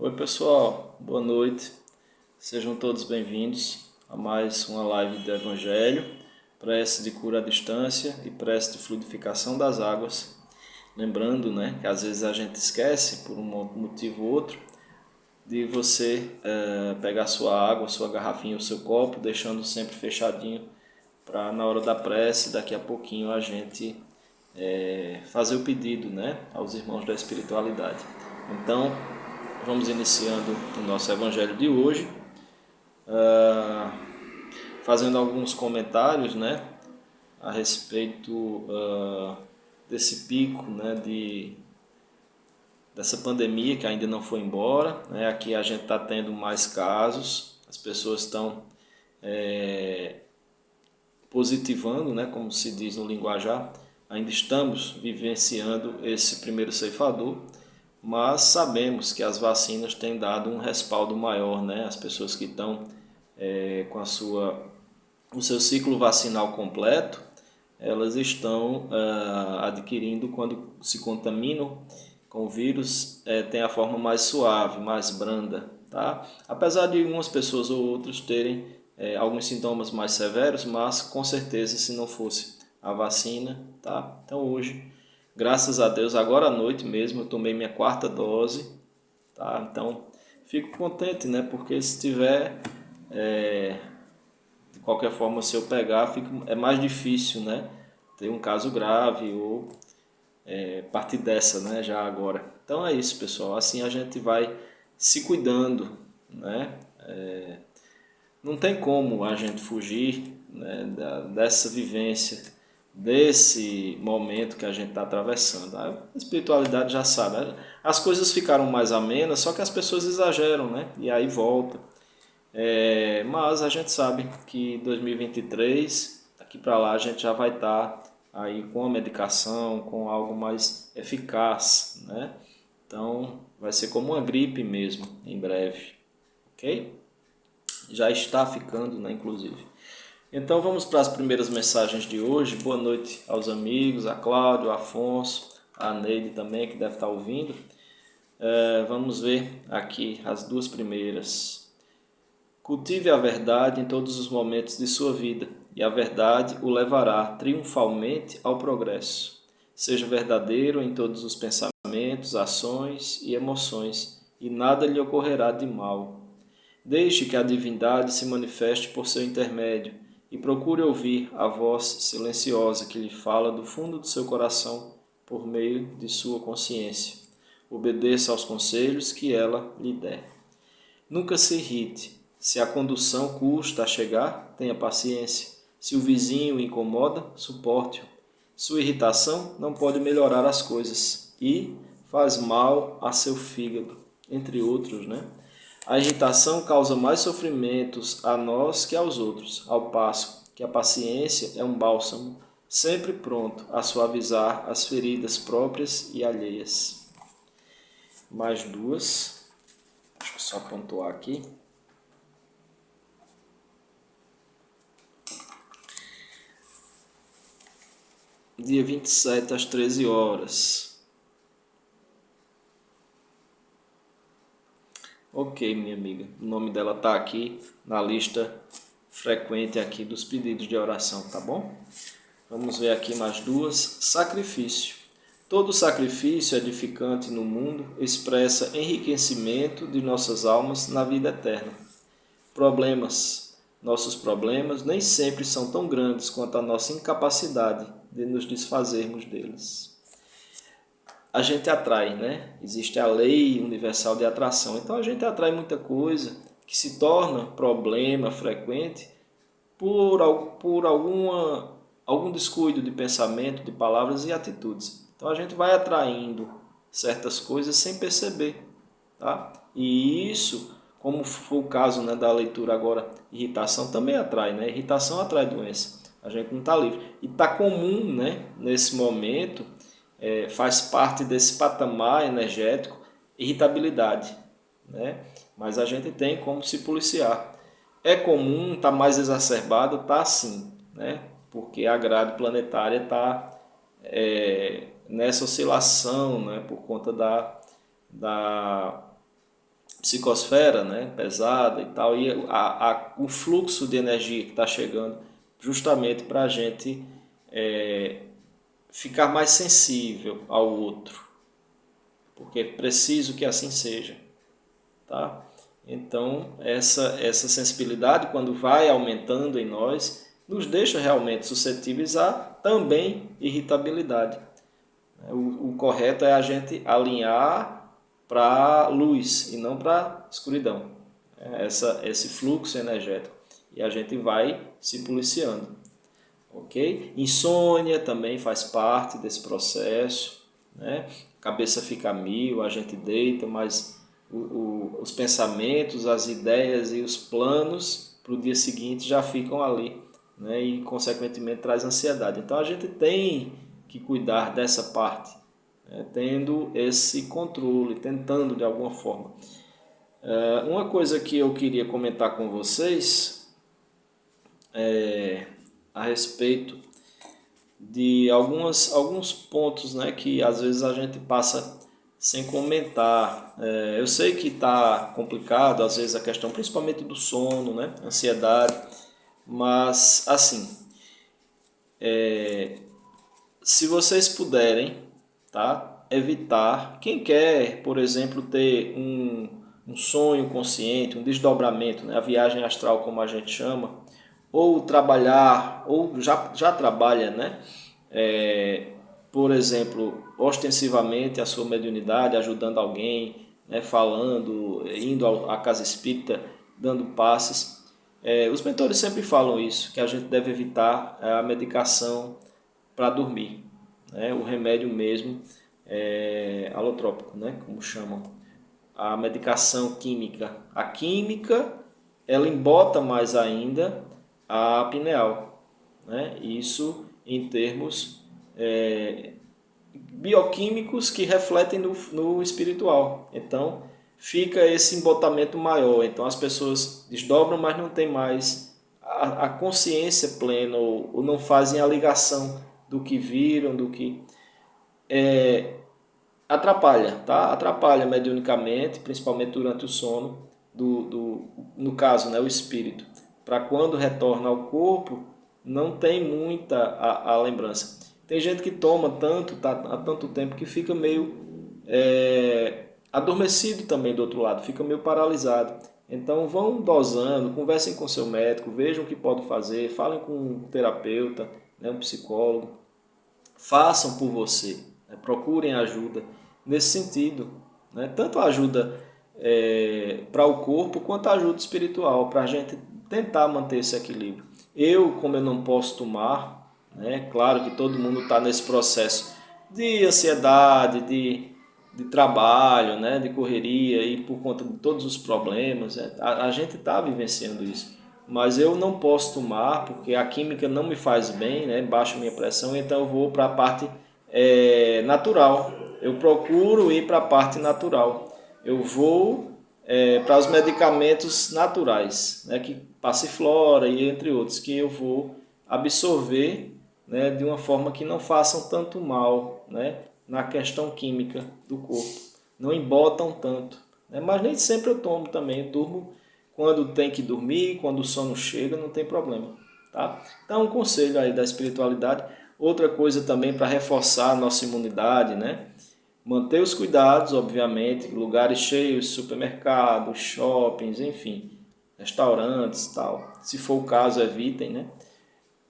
Oi pessoal, boa noite, sejam todos bem-vindos a mais uma live do Evangelho, prece de cura à distância e prece de fluidificação das águas. Lembrando, que às vezes a gente esquece, por um motivo ou outro, de você pegar sua água, sua garrafinha ou seu copo, deixando sempre fechadinho para na hora da prece, daqui a pouquinho a gente fazer o pedido aos irmãos da espiritualidade. Então, vamos iniciando o nosso evangelho de hoje, fazendo alguns comentários a respeito desse pico dessa pandemia que ainda não foi embora. Aqui a gente está tendo mais casos, as pessoas estão positivando, como se diz no linguajar. Ainda estamos vivenciando esse primeiro ceifador, mas sabemos que as vacinas têm dado um respaldo maior, As pessoas que estão com o seu ciclo vacinal completo, elas estão adquirindo, quando se contaminam com o vírus, tem a forma mais suave, mais branda, tá? Apesar de umas pessoas ou outras terem alguns sintomas mais severos, mas com certeza se não fosse a vacina, tá? Então hoje, graças a Deus, agora à noite mesmo, eu tomei minha 4ª dose, tá? Então, fico contente, porque se tiver, de qualquer forma, se eu pegar, é mais difícil, ter um caso grave ou partir dessa, já agora. Então é isso, pessoal, assim a gente vai se cuidando, Não tem como a gente fugir dessa vivência, desse momento que a gente está atravessando. A espiritualidade já sabe, as coisas ficaram mais amenas, só que as pessoas exageram, e aí volta. Mas a gente sabe que 2023, daqui para lá, a gente já vai estar aí com a medicação, com algo mais eficaz, Então vai ser como uma gripe mesmo, em breve, ok? Já está ficando, inclusive. Então vamos para as primeiras mensagens de hoje. Boa noite aos amigos, a Cláudio, a Afonso, a Neide também, que deve estar ouvindo. Vamos ver aqui as duas primeiras. Cultive a verdade em todos os momentos de sua vida, e a verdade o levará triunfalmente ao progresso. Seja verdadeiro em todos os pensamentos, ações e emoções, e nada lhe ocorrerá de mal. Deixe que a divindade se manifeste por seu intermédio e procure ouvir a voz silenciosa que lhe fala do fundo do seu coração por meio de sua consciência. Obedeça aos conselhos que ela lhe der. Nunca se irrite. Se a condução custa a chegar, tenha paciência. Se o vizinho o incomoda, suporte-o. Sua irritação não pode melhorar as coisas e faz mal a seu fígado, entre outros, A irritação causa mais sofrimentos a nós que aos outros, ao passo que a paciência é um bálsamo, sempre pronto a suavizar as feridas próprias e alheias. Mais duas, deixa eu só pontuar aqui. Dia 27 às 13 horas. Ok, minha amiga. O nome dela está aqui na lista frequente aqui dos pedidos de oração, tá bom? Vamos ver aqui mais duas. Sacrifício. Todo sacrifício edificante no mundo expressa enriquecimento de nossas almas na vida eterna. Problemas. Nossos problemas nem sempre são tão grandes quanto a nossa incapacidade de nos desfazermos deles. A gente atrai, Existe a lei universal de atração. Então a gente atrai muita coisa que se torna problema frequente por algum descuido de pensamento, de palavras e atitudes. Então a gente vai atraindo certas coisas sem perceber, tá? E isso, como foi o caso da leitura agora, irritação também atrai, Irritação atrai doença. A gente não está livre. E está comum, nesse momento, faz parte desse patamar energético, irritabilidade, Mas a gente tem como se policiar. É comum, está mais exacerbado, está sim, Porque a grade planetária está nessa oscilação, por conta da psicosfera, né, pesada e tal, e o fluxo de energia que está chegando justamente para a gente ficar mais sensível ao outro, porque é preciso que assim seja, tá? Então, essa sensibilidade, quando vai aumentando em nós, nos deixa realmente suscetíveis a também irritabilidade. O correto é a gente alinhar para luz e não para escuridão. Esse fluxo energético. E a gente vai se policiando. Ok? Insônia também faz parte desse processo. Né? A cabeça fica a mil, a gente deita, mas os pensamentos, as ideias e os planos para o dia seguinte já ficam ali. Né? E, consequentemente, traz ansiedade. Então, a gente tem que cuidar dessa parte, né? Tendo esse controle, tentando de alguma forma. Uma coisa que eu queria comentar com vocês é a respeito de alguns pontos, né, que às vezes a gente passa sem comentar. Eu sei que está complicado, às vezes, a questão principalmente do sono, né, ansiedade, mas assim, se vocês puderem, tá, evitar, quem quer, por exemplo, ter um sonho consciente, um desdobramento, né, a viagem astral como a gente chama, ou trabalhar, ou já trabalha, né, por exemplo, ostensivamente a sua mediunidade, ajudando alguém, né, falando, indo à casa espírita, dando passes. Os mentores sempre falam isso, que a gente deve evitar a medicação para dormir, né, o remédio mesmo, alotrópico, né, como chamam, a medicação química. A química, ela embota mais ainda a pineal, né? Isso em termos bioquímicos que refletem no espiritual. Então, fica esse embotamento maior. Então, as pessoas desdobram, mas não tem mais a consciência plena, ou não fazem a ligação do que viram, do que atrapalha, tá? Atrapalha mediunicamente, principalmente durante o sono, no caso, né, o espírito. Para quando retorna ao corpo, não tem muita a lembrança. Tem gente que toma tanto, tá, há tanto tempo, que fica meio adormecido também do outro lado, fica meio paralisado. Então vão dosando, conversem com seu médico, vejam o que pode fazer, falem com um terapeuta, né, um psicólogo, façam por você, né, procurem ajuda nesse sentido, né, tanto ajuda para o corpo quanto ajuda espiritual, para a gente tentar manter esse equilíbrio. Como eu não posso tomar, né, claro que todo mundo está nesse processo de ansiedade, de trabalho, né, de correria e por conta de todos os problemas, a gente está vivenciando isso. Mas eu não posso tomar porque a química não me faz bem, né, baixa minha pressão, então eu vou para a parte natural. Eu procuro ir para a parte natural. Eu vou para os medicamentos naturais, né, que passiflora e entre outros, que eu vou absorver, né, de uma forma que não façam tanto mal, né, na questão química do corpo. Não embotam tanto. Né, mas nem sempre eu tomo também. Eu durmo quando tem que dormir, quando o sono chega, não tem problema. Tá? Então, um conselho aí da espiritualidade. Outra coisa também para reforçar a nossa imunidade, né? Manter os cuidados, obviamente, lugares cheios, supermercados, shoppings, enfim, restaurantes e tal. Se for o caso, evitem, né?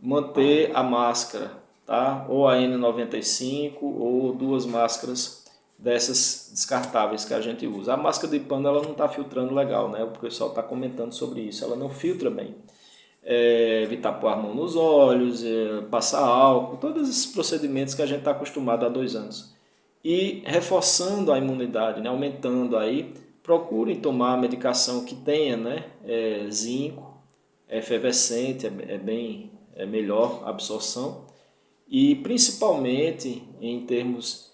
Manter a máscara, tá? Ou a N95 ou duas máscaras dessas descartáveis que a gente usa. A máscara de pano ela não está filtrando legal, né? O pessoal está comentando sobre isso. Ela não filtra bem. Evitar pôr a mão nos olhos, passar álcool, todos esses procedimentos que a gente está acostumado há 2 anos. E reforçando a imunidade, né? Aumentando aí, procurem tomar a medicação que tenha, né? Zinco, efervescente, é melhor a absorção. E principalmente em termos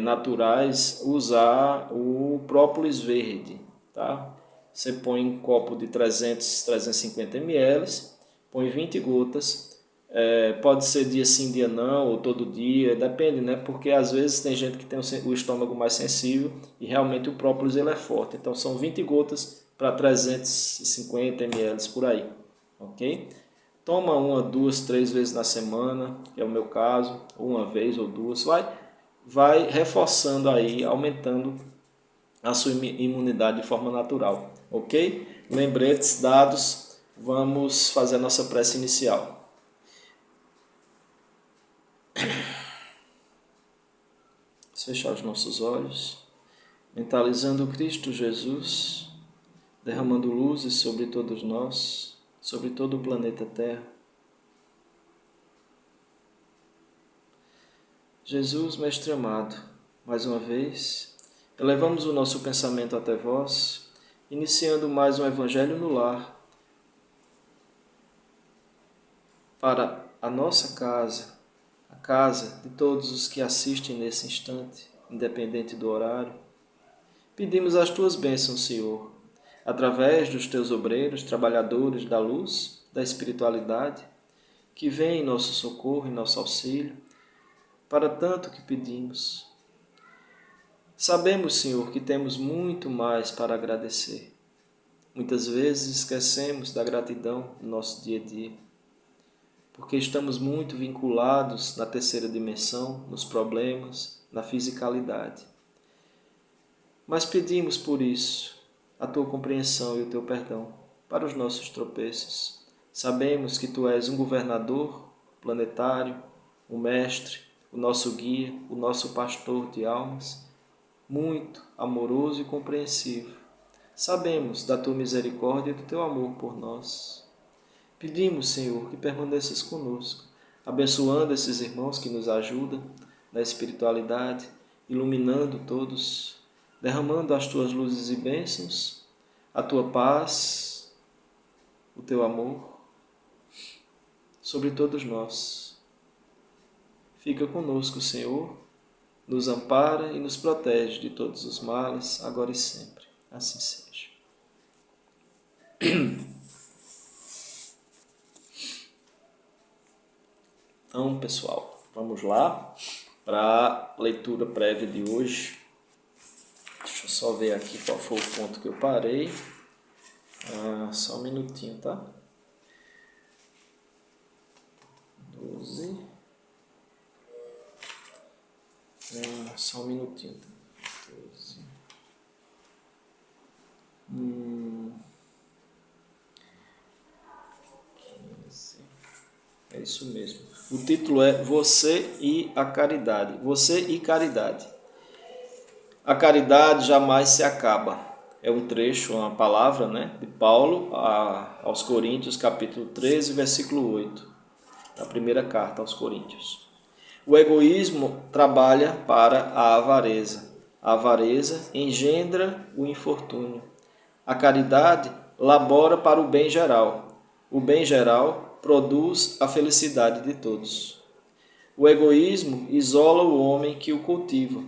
naturais, usar o própolis verde, tá? Você põe um copo de 300, 350 ml, põe 20 gotas, Pode ser dia sim, dia não, ou todo dia, depende, né? Porque às vezes tem gente que tem o estômago mais sensível e realmente o própolis ele é forte. Então são 20 gotas para 350 ml por aí, ok? Toma 1, 2, 3 vezes na semana, que é o meu caso, uma vez ou duas, vai reforçando aí, aumentando a sua imunidade de forma natural, ok? Lembretes dados, vamos fazer a nossa prece inicial. Vamos fechar os nossos olhos, mentalizando Cristo Jesus, derramando luzes sobre todos nós, sobre todo o planeta Terra. Jesus, Mestre amado, mais uma vez, elevamos o nosso pensamento até vós, iniciando mais um Evangelho no Lar, para a nossa casa, a casa de todos os que assistem nesse instante, independente do horário. Pedimos as tuas bênçãos, Senhor, através dos teus obreiros, trabalhadores da luz, da espiritualidade, que vêm em nosso socorro, em nosso auxílio, para tanto que pedimos. Sabemos, Senhor, que temos muito mais para agradecer. Muitas vezes esquecemos da gratidão no nosso dia a dia, porque estamos muito vinculados na terceira dimensão, nos problemas, na fisicalidade. Mas pedimos por isso a tua compreensão e o teu perdão para os nossos tropeços. Sabemos que tu és um governador planetário, um mestre, o nosso guia, o nosso pastor de almas, muito amoroso e compreensivo. Sabemos da tua misericórdia e do teu amor por nós. Pedimos, Senhor, que permaneças conosco, abençoando esses irmãos que nos ajudam na espiritualidade, iluminando todos, derramando as tuas luzes e bênçãos, a tua paz, o teu amor sobre todos nós. Fica conosco, Senhor, nos ampara e nos protege de todos os males, agora e sempre. Assim seja. Então, pessoal, vamos lá para a leitura prévia de hoje. Deixa eu só ver aqui qual foi o ponto que eu parei. Só um minutinho, tá? 12. Só um minutinho. 12. É isso mesmo. O título é Você e a Caridade. Você e Caridade. A caridade jamais se acaba. É um trecho, uma palavra, né, de Paulo aos Coríntios, capítulo 13, versículo 8. Da primeira carta aos Coríntios. O egoísmo trabalha para a avareza. A avareza engendra o infortúnio. A caridade labora para o bem geral. O bem geral produz a felicidade de todos. O egoísmo isola o homem que o cultiva.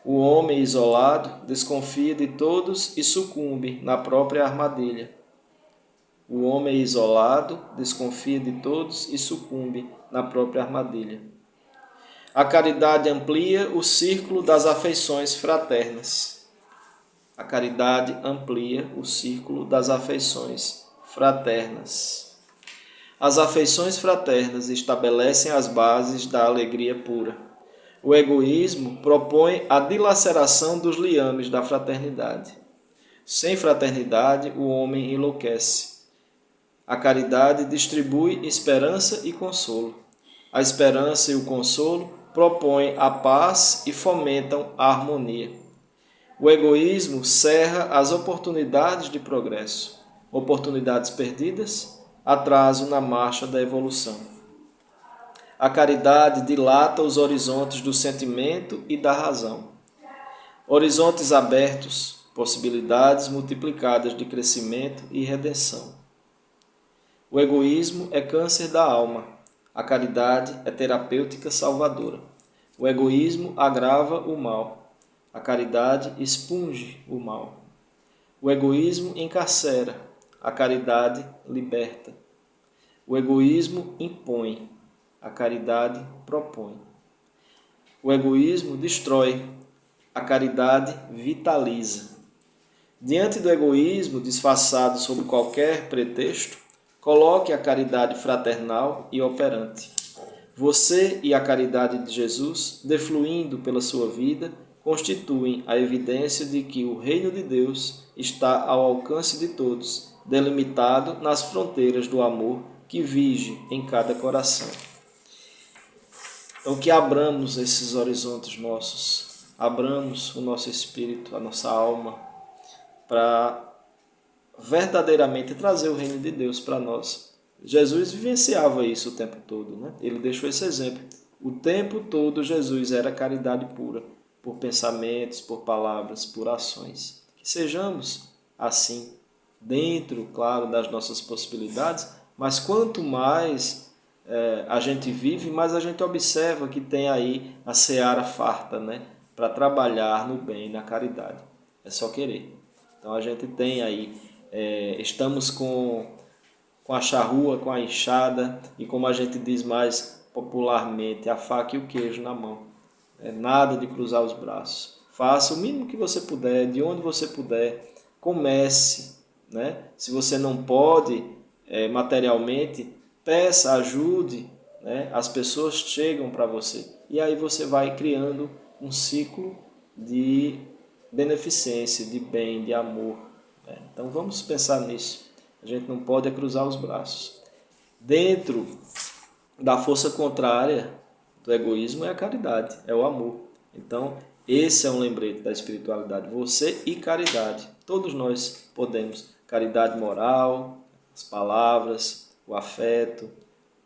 O homem isolado desconfia de todos e sucumbe na própria armadilha. O homem isolado desconfia de todos e sucumbe na própria armadilha. A caridade amplia o círculo das afeições fraternas. A caridade amplia o círculo das afeições fraternas. As afeições fraternas estabelecem as bases da alegria pura. O egoísmo propõe a dilaceração dos liames da fraternidade. Sem fraternidade, o homem enlouquece. A caridade distribui esperança e consolo. A esperança e o consolo propõem a paz e fomentam a harmonia. O egoísmo cerra as oportunidades de progresso. Oportunidades perdidas, atraso na marcha da evolução. A caridade dilata os horizontes do sentimento e da razão. Horizontes abertos, possibilidades multiplicadas de crescimento e redenção. O egoísmo é câncer da alma. A caridade é terapêutica salvadora. O egoísmo agrava o mal. A caridade expunge o mal. O egoísmo encarcera. A caridade liberta. O egoísmo impõe, a caridade propõe. O egoísmo destrói, a caridade vitaliza. Diante do egoísmo disfarçado sob qualquer pretexto, coloque a caridade fraternal e operante. Você e a caridade de Jesus, defluindo pela sua vida, constituem a evidência de que o reino de Deus está ao alcance de todos, delimitado nas fronteiras do amor que vige em cada coração. Então, que abramos esses horizontes nossos, abramos o nosso espírito, a nossa alma, para verdadeiramente trazer o reino de Deus para nós. Jesus vivenciava isso o tempo todo, né? Ele deixou esse exemplo. O tempo todo Jesus era caridade pura, por pensamentos, por palavras, por ações. Que sejamos assim, dentro, claro, das nossas possibilidades, mas quanto mais a gente vive, mais a gente observa que tem aí a seara farta, né? Para trabalhar no bem, na caridade. É só querer. Então a gente tem aí, estamos com a charrua, com a enxada e, como a gente diz mais popularmente, a faca e o queijo na mão. Nada de cruzar os braços. Faça o mínimo que você puder, de onde você puder. Comece, né? Se você não pode materialmente, peça, ajude, né? As pessoas chegam para você. E aí você vai criando um ciclo de beneficência, de bem, de amor. Então vamos pensar nisso. A gente não pode cruzar os braços. Dentro da força contrária do egoísmo é a caridade, é o amor. Então esse é um lembrete da espiritualidade. Você e caridade. Todos nós podemos. Caridade moral, as palavras, o afeto,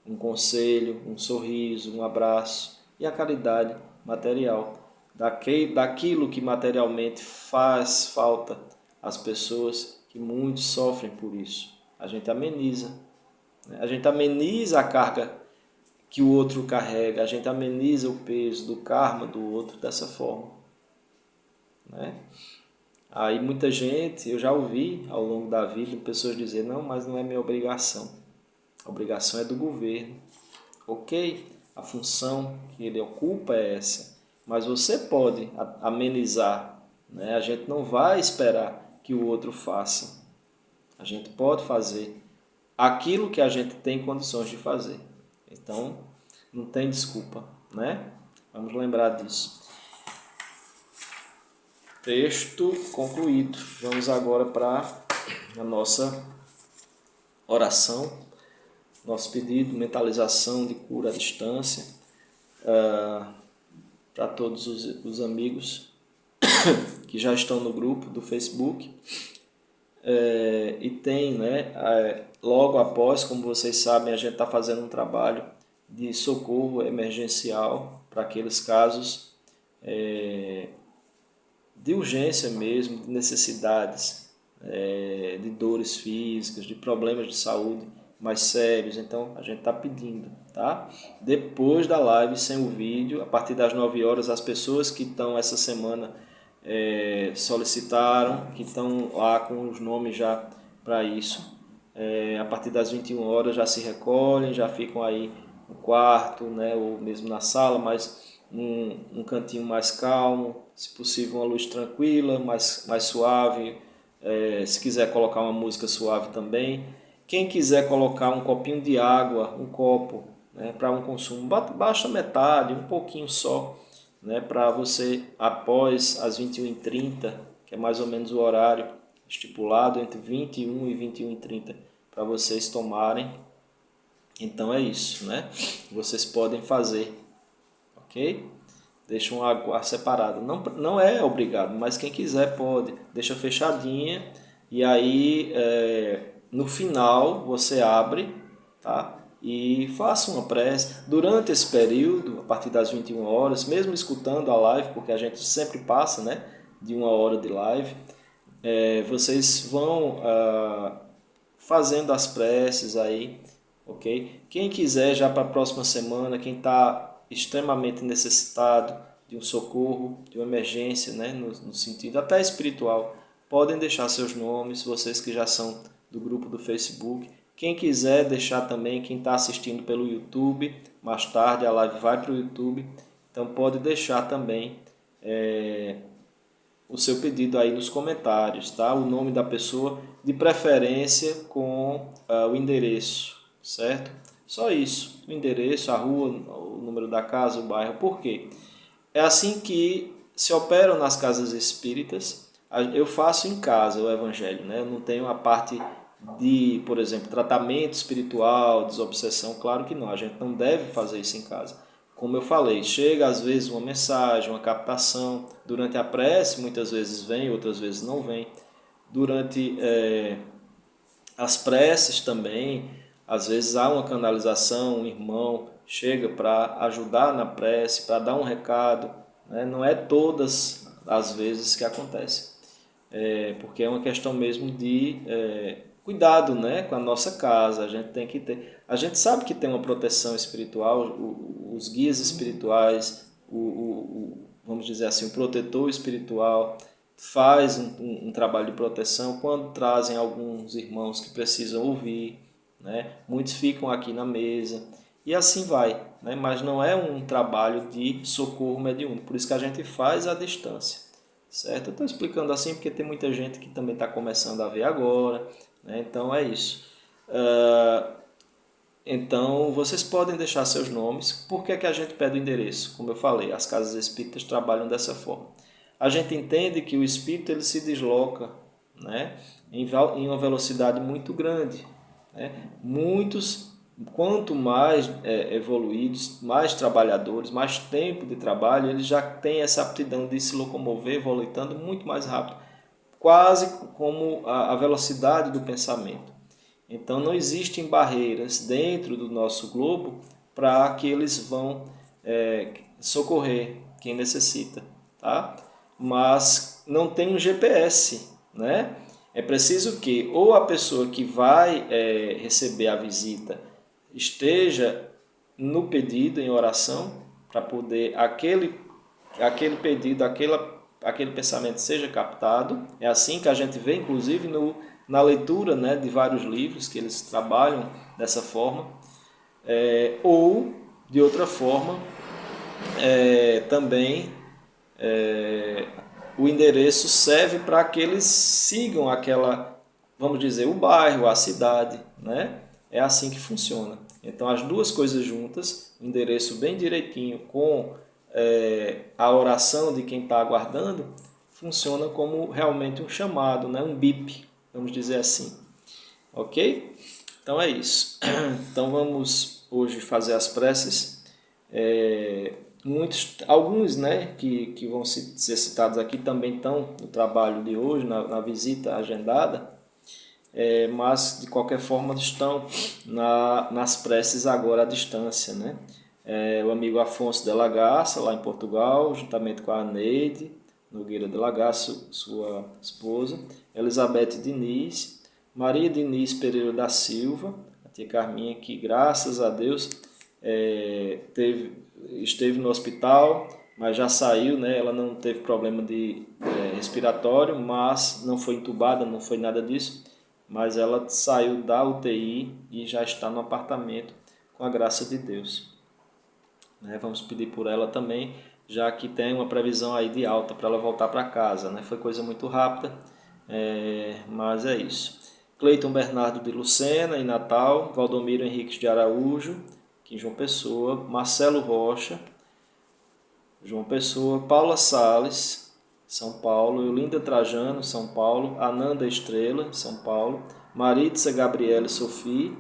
um conselho, um sorriso, um abraço. E a caridade material. Daquilo que materialmente faz falta às pessoas, que muitos sofrem por isso. A gente ameniza. A gente ameniza a carga que o outro carrega. A gente ameniza o peso do karma do outro dessa forma. Né? Aí muita gente, eu já ouvi ao longo da vida, pessoas dizer, não, mas não é minha obrigação. A obrigação é do governo. Ok, a função que ele ocupa é essa. Mas você pode amenizar. Né? A gente não vai esperar que o outro faça. A gente pode fazer aquilo que a gente tem condições de fazer. Então, não tem desculpa, né? Vamos lembrar disso. Texto concluído. Vamos agora para a nossa oração, nosso pedido, mentalização de cura à distância, para todos os amigos que já estão no grupo do Facebook. E tem, né, logo após, como vocês sabem, a gente está fazendo um trabalho de socorro emergencial para aqueles casos de urgência mesmo, de necessidades, de dores físicas, de problemas de saúde mais sérios. Então a gente está pedindo, tá? Depois da live sem o vídeo, a partir das 9 horas, as pessoas que estão essa semana solicitaram, que estão lá com os nomes já para isso, a partir das 21 horas já se recolhem, já ficam aí no quarto, né, ou mesmo na sala, mas um cantinho mais calmo, se possível uma luz tranquila, mais suave, se quiser colocar uma música suave também. Quem quiser colocar um copinho de água, um copo, né, para um consumo, baixa metade, um pouquinho só, né, para você, após as 21h30, que é mais ou menos o horário estipulado, entre 21 e 21h30, para vocês tomarem. Então é isso, né? Vocês podem fazer, ok? Deixa um água separado. Não é obrigado, mas quem quiser pode. Deixa fechadinha e aí no final você abre, tá? E faça uma prece. Durante esse período, a partir das 21 horas, mesmo escutando a live, porque a gente sempre passa, né, de 1 hora de live, vocês vão fazendo as preces aí, ok? Quem quiser já para a próxima semana, quem está extremamente necessitado de um socorro, de uma emergência, né, no sentido até espiritual, podem deixar seus nomes, vocês que já são do grupo do Facebook, Quem quiser deixar também, quem está assistindo pelo YouTube, mais tarde a live vai para o YouTube, então pode deixar também o seu pedido aí nos comentários, tá? O nome da pessoa, de preferência com o endereço, certo? Só isso, o endereço, a rua, o número da casa, o bairro. Por quê? É assim que se operam nas casas espíritas. Eu faço em casa o evangelho, né? Eu não tenho a parte de, por exemplo, tratamento espiritual, desobsessão, claro que não, a gente não deve fazer isso em casa. Como eu falei, chega às vezes uma mensagem, uma captação, durante a prece muitas vezes vem, outras vezes não vem. Durante as preces também, às vezes há uma canalização, um irmão chega para ajudar na prece, para dar um recado, né? Não é todas as vezes que acontece, porque é uma questão mesmo de cuidado, né, com a nossa casa. A gente tem que ter, a gente sabe que tem uma proteção espiritual, os guias espirituais, vamos dizer assim, o protetor espiritual faz um trabalho de proteção quando trazem alguns irmãos que precisam ouvir, né? Muitos ficam aqui na mesa e assim vai, né? Mas não é um trabalho de socorro mediúnico, por isso que a gente faz à distância, certo? Eu estou explicando assim porque tem muita gente que também está começando a ver agora, né? Então é isso. Então, vocês podem deixar seus nomes. Por que é que a gente pede o endereço? Como eu falei, as casas espíritas trabalham dessa forma. A gente entende que o espírito ele se desloca, né, em uma velocidade muito grande, né? Quanto mais evoluídos, mais trabalhadores, mais tempo de trabalho, eles já têm essa aptidão de se locomover, voltando muito mais rápido, quase como a velocidade do pensamento. Então não existem barreiras dentro do nosso globo para que eles vão socorrer quem necessita, tá? Mas não tem um GPS, né? É preciso que ou a pessoa que vai receber a visita esteja no pedido em oração para poder aquele pedido, aquele pensamento seja captado. É assim que a gente vê, inclusive, na leitura, né, de vários livros que eles trabalham dessa forma. Ou, de outra forma, também o endereço serve para que eles sigam aquela, vamos dizer, o bairro, a cidade, né? É assim que funciona. Então, as duas coisas juntas, o endereço bem direitinho com a oração de quem está aguardando, funciona como realmente um chamado, né? Um bip, vamos dizer assim. Ok? Então é isso. Então vamos hoje fazer as preces. Alguns, né, que vão ser citados aqui também estão no trabalho de hoje, na visita agendada, mas de qualquer forma estão nas preces agora à distância, né? O amigo Afonso de Lagaça, lá em Portugal, juntamente com a Neide Nogueira de Lagaça, sua esposa, Elizabeth Diniz, Maria Diniz Pereira da Silva, a tia Carminha, que graças a Deus esteve no hospital, mas já saiu, né? Ela não teve problema de respiratório, mas não foi entubada, não foi nada disso, mas ela saiu da UTI e já está no apartamento com a graça de Deus. Vamos pedir por ela também, já que tem uma previsão aí de alta para ela voltar para casa, né? Foi coisa muito rápida, mas é isso. Cleiton Bernardo de Lucena, em Natal, Valdomiro Henriques de Araújo, aqui em João Pessoa, Marcelo Rocha, João Pessoa, Paula Salles, São Paulo, Eulinda Trajano, São Paulo, Ananda Estrela, São Paulo, Maritza Gabriela Sofia,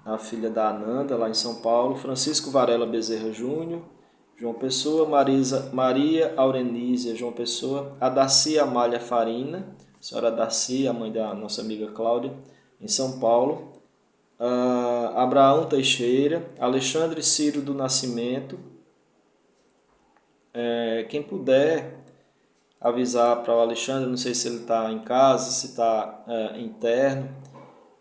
a filha da Ananda, lá em São Paulo, Francisco Varela Bezerra Júnior, João Pessoa, Maria Aurenísia, João Pessoa, a Darcy Amália Farina, a senhora Darcy, a mãe da nossa amiga Cláudia, em São Paulo, Abraão Teixeira, Alexandre Ciro do Nascimento. Quem puder avisar para o Alexandre, não sei se ele está em casa, se está interno,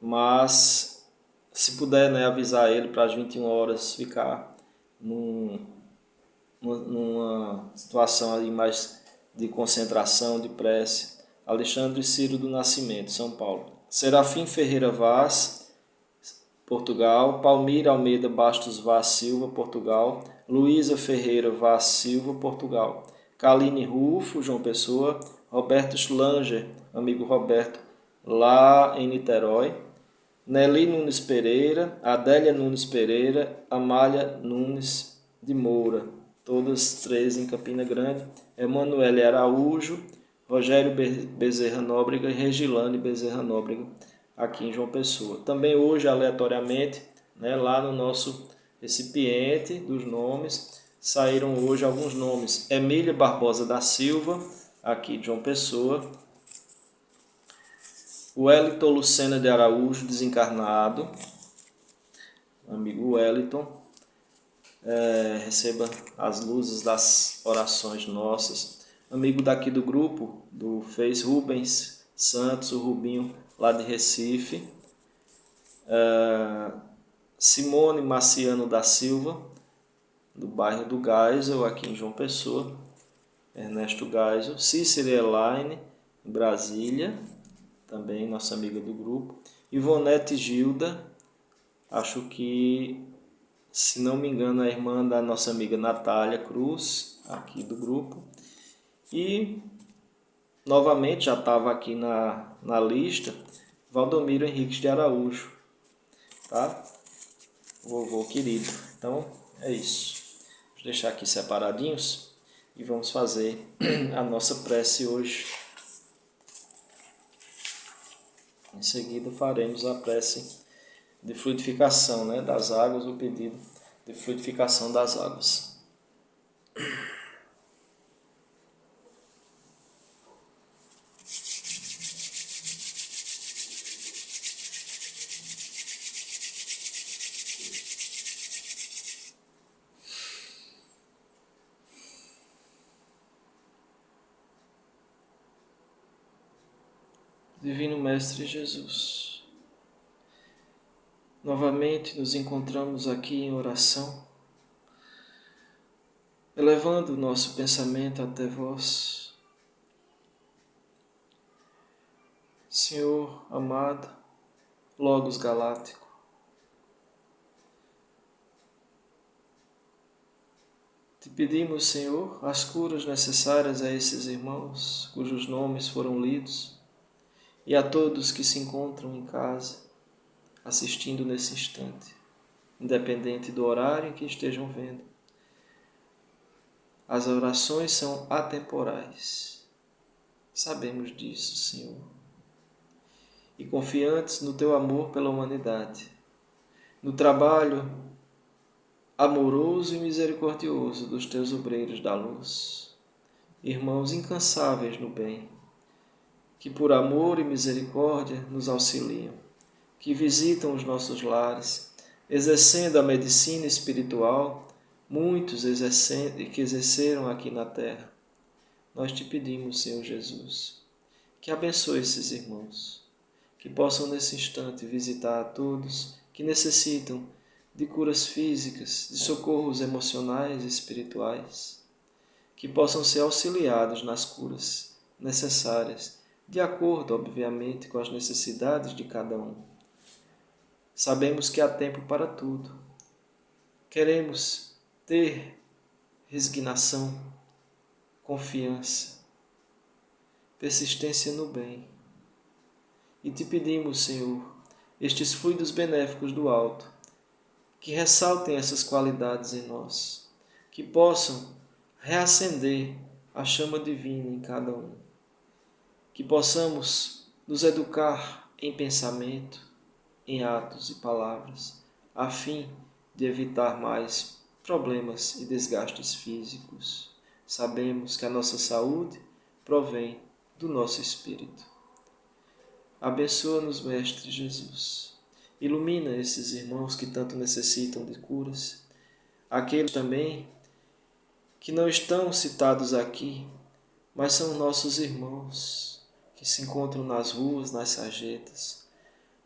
mas se puder, né, avisar ele para as 21 horas ficar numa situação ali mais de concentração, de prece. Alexandre Ciro do Nascimento, São Paulo. Serafim Ferreira Vaz, Portugal. Palmira Almeida Bastos Vaz Silva, Portugal. Luísa Ferreira Vaz Silva, Portugal. Kaline Rufo, João Pessoa. Roberto Schlanger, amigo Roberto, lá em Niterói. Nelly Nunes Pereira, Adélia Nunes Pereira, Amália Nunes de Moura, todas três em Campina Grande. Emanuele Araújo, Rogério Bezerra Nóbrega e Regilane Bezerra Nóbrega, aqui em João Pessoa. Também hoje, aleatoriamente, né, lá no nosso recipiente dos nomes, saíram hoje alguns nomes. Emília Barbosa da Silva, aqui de João Pessoa. Wellington Lucena de Araújo, desencarnado. Amigo Wellington, receba as luzes das orações nossas. Amigo daqui do grupo, do Face, Rubens Santos, o Rubinho, lá de Recife. Simone Marciano da Silva, do bairro do Geisel, aqui em João Pessoa. Ernesto Geisel. Cícera Elaine, em Brasília, também nossa amiga do grupo. Ivonete Gilda, acho que, se não me engano, a irmã da nossa amiga Natália Cruz, aqui do grupo. E, novamente, já estava aqui na lista, Valdomiro Henriques de Araújo, tá? Vovô querido. Então, é isso. Vou deixar aqui separadinhos e vamos fazer a nossa prece hoje. Em seguida, faremos a prece de fluidificação, né, das águas, o pedido de fluidificação das águas. Divino Mestre Jesus, novamente nos encontramos aqui em oração, elevando o nosso pensamento até vós. Senhor amado, Logos Galáctico, te pedimos, Senhor, as curas necessárias a esses irmãos cujos nomes foram lidos e a todos que se encontram em casa, assistindo nesse instante, independente do horário em que estejam vendo. As orações são atemporais. Sabemos disso, Senhor. E confiantes no Teu amor pela humanidade, no trabalho amoroso e misericordioso dos Teus obreiros da luz, irmãos incansáveis no bem, que por amor e misericórdia nos auxiliam, que visitam os nossos lares, exercendo a medicina espiritual, muitos que exerceram aqui na terra. Nós te pedimos, Senhor Jesus, que abençoe esses irmãos, que possam nesse instante visitar a todos que necessitam de curas físicas, de socorros emocionais e espirituais, que possam ser auxiliados nas curas necessárias, de acordo, obviamente, com as necessidades de cada um. Sabemos que há tempo para tudo. Queremos ter resignação, confiança, persistência no bem. E te pedimos, Senhor, estes fluidos benéficos do alto, que ressaltem essas qualidades em nós, que possam reacender a chama divina em cada um, que possamos nos educar em pensamento, em atos e palavras, a fim de evitar mais problemas e desgastes físicos. Sabemos que a nossa saúde provém do nosso espírito. Abençoa-nos, Mestre Jesus. Ilumina esses irmãos que tanto necessitam de curas, aqueles também que não estão citados aqui, mas são nossos irmãos que se encontram nas ruas, nas sarjetas,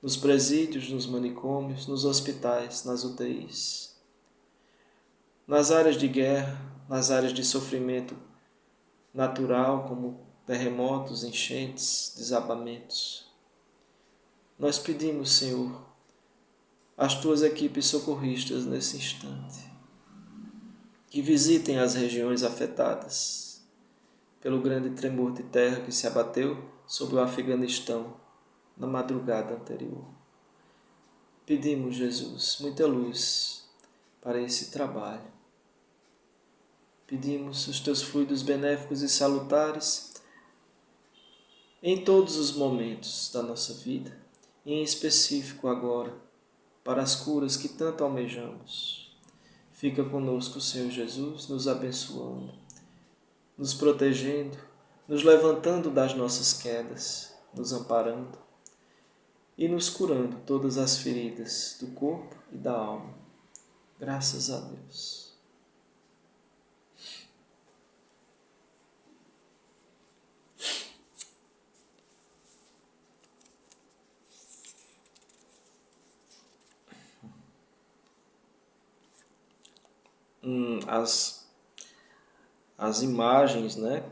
nos presídios, nos manicômios, nos hospitais, nas UTIs, nas áreas de guerra, nas áreas de sofrimento natural, como terremotos, enchentes, desabamentos. Nós pedimos, Senhor, as tuas equipes socorristas nesse instante, que visitem as regiões afetadas pelo grande tremor de terra que se abateu sobre o Afeganistão na madrugada anterior. Pedimos, Jesus, muita luz para esse trabalho. Pedimos os teus fluidos benéficos e salutares em todos os momentos da nossa vida, e em específico agora, para as curas que tanto almejamos. Fica conosco, Senhor Jesus, nos abençoando, nos protegendo, nos levantando das nossas quedas, nos amparando e nos curando todas as feridas do corpo e da alma. Graças a Deus. As imagens, né,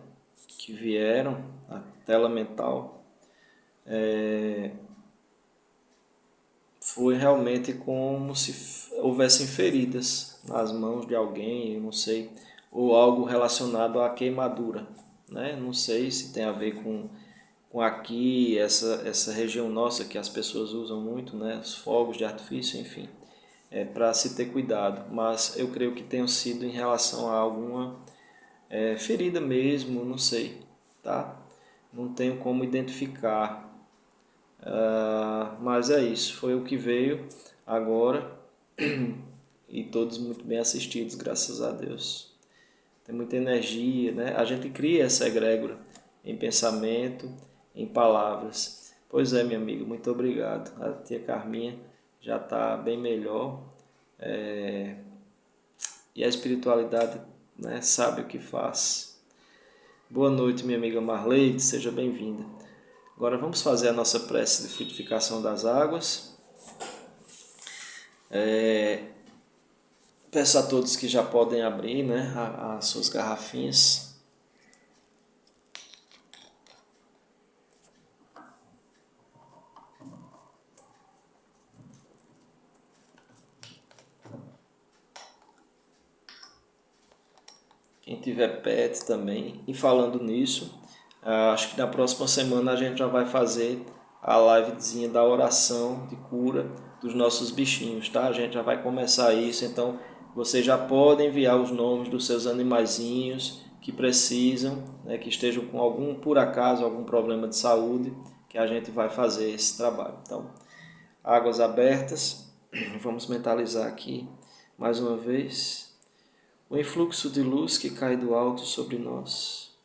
que vieram na tela mental foi realmente como se houvessem feridas nas mãos de alguém, eu não sei, ou algo relacionado à queimadura, né? Não sei se tem a ver com aqui, essa região nossa que as pessoas usam muito, né? Os fogos de artifício, enfim, para se ter cuidado, mas eu creio que tenham sido em relação a alguma ferida mesmo, não sei, tá? Não tenho como identificar. Mas é isso, foi o que veio agora e todos muito bem assistidos, graças a Deus. Tem muita energia, né? A gente cria essa egrégora em pensamento, em palavras. Pois é, meu amigo, muito obrigado. A tia Carminha já está bem melhor e a espiritualidade, né, sabe o que faz. Boa noite, minha amiga Marleide, seja bem-vinda. Agora vamos fazer a nossa prece de frutificação das águas. Peço a todos que já podem abrir, né, as suas garrafinhas. Quem tiver pet também. E falando nisso, acho que na próxima semana a gente já vai fazer a livezinha da oração de cura dos nossos bichinhos, tá? A gente já vai começar isso, então vocês já podem enviar os nomes dos seus animaizinhos que precisam, né, que estejam com algum, por acaso, algum problema de saúde, que a gente vai fazer esse trabalho. Então, águas abertas, vamos mentalizar aqui mais uma vez o influxo de luz que cai do alto sobre nós,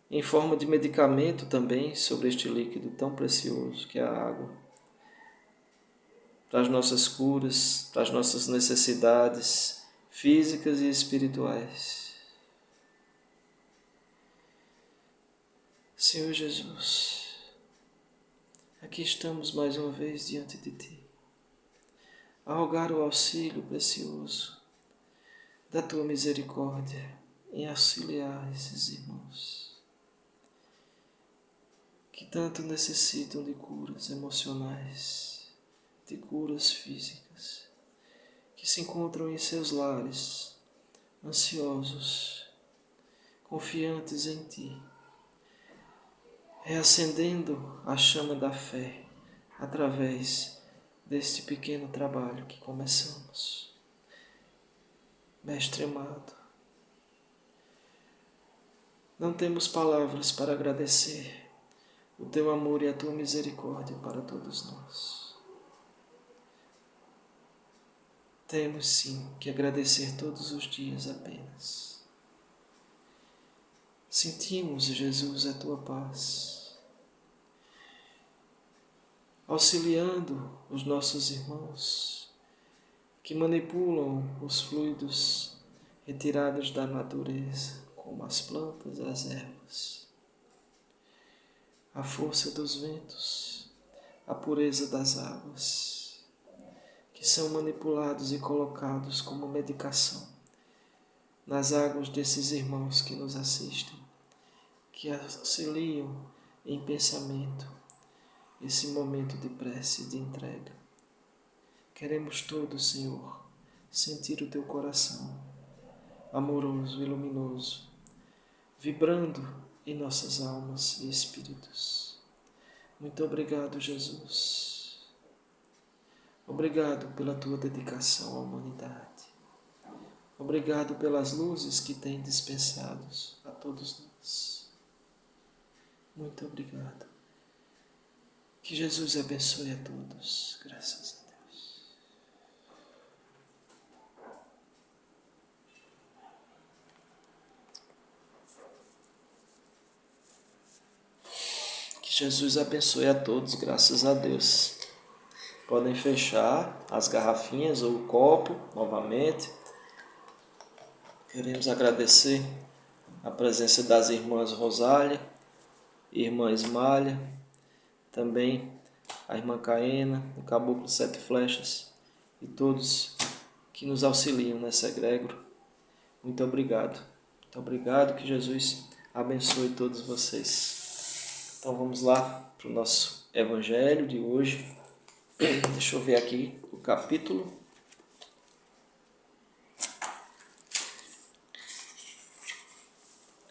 em forma de medicamento também sobre este líquido tão precioso que é a água, para as nossas curas, para as nossas necessidades físicas e espirituais. Senhor Jesus, aqui estamos mais uma vez diante de Ti, a rogar o auxílio precioso da Tua misericórdia em auxiliar esses irmãos que tanto necessitam de curas emocionais, de curas físicas, que se encontram em seus lares, ansiosos, confiantes em Ti, reacendendo a chama da fé através deste pequeno trabalho que começamos. Mestre amado, não temos palavras para agradecer o Teu amor e a Tua misericórdia para todos nós. Temos sim que agradecer todos os dias apenas. Sentimos, Jesus, a Tua paz, auxiliando os nossos irmãos que manipulam os fluidos retirados da natureza, como as plantas e as ervas, a força dos ventos, a pureza das águas, que são manipulados e colocados como medicação nas águas desses irmãos que nos assistem, que auxiliam em pensamento esse momento de prece e de entrega. Queremos todos, Senhor, sentir o Teu coração amoroso e luminoso, vibrando em nossas almas e espíritos. Muito obrigado, Jesus. Obrigado pela Tua dedicação à humanidade. Obrigado pelas luzes que tem dispensado a todos nós. Muito obrigado. Que Jesus abençoe a todos. Graças a Deus. Que Jesus abençoe a todos. Graças a Deus. Podem fechar as garrafinhas ou o copo novamente. Queremos agradecer a presença das irmãs Rosália, irmã Ismália, também a irmã Caena, o Caboclo Sete Flechas e todos que nos auxiliam nessa egrégora. Muito obrigado. Muito obrigado, que Jesus abençoe todos vocês. Então vamos lá para o nosso evangelho de hoje. Deixa eu ver aqui o capítulo.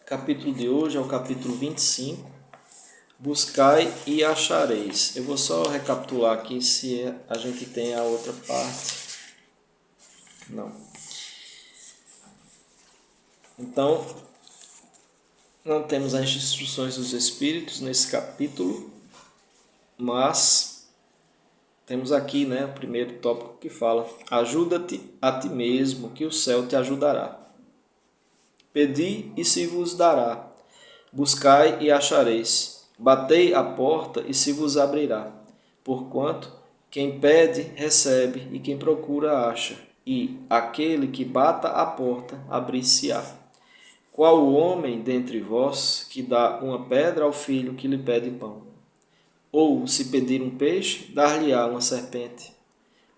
O capítulo de hoje é o capítulo 25. Buscai e achareis. Eu vou só recapitular aqui se a gente tem a outra parte. Não. Então, não temos as instruções dos Espíritos nesse capítulo, mas temos aqui, o primeiro tópico que fala: ajuda-te a ti mesmo, que o céu te ajudará. Pedi e se vos dará. Buscai e achareis. Batei a porta e se vos abrirá. Porquanto quem pede, recebe, e quem procura, acha. E aquele que bata a porta, abrir-se-á. Qual o homem dentre vós que dá uma pedra ao filho que lhe pede pão? Ou, se pedir um peixe, dar-lhe-á uma serpente?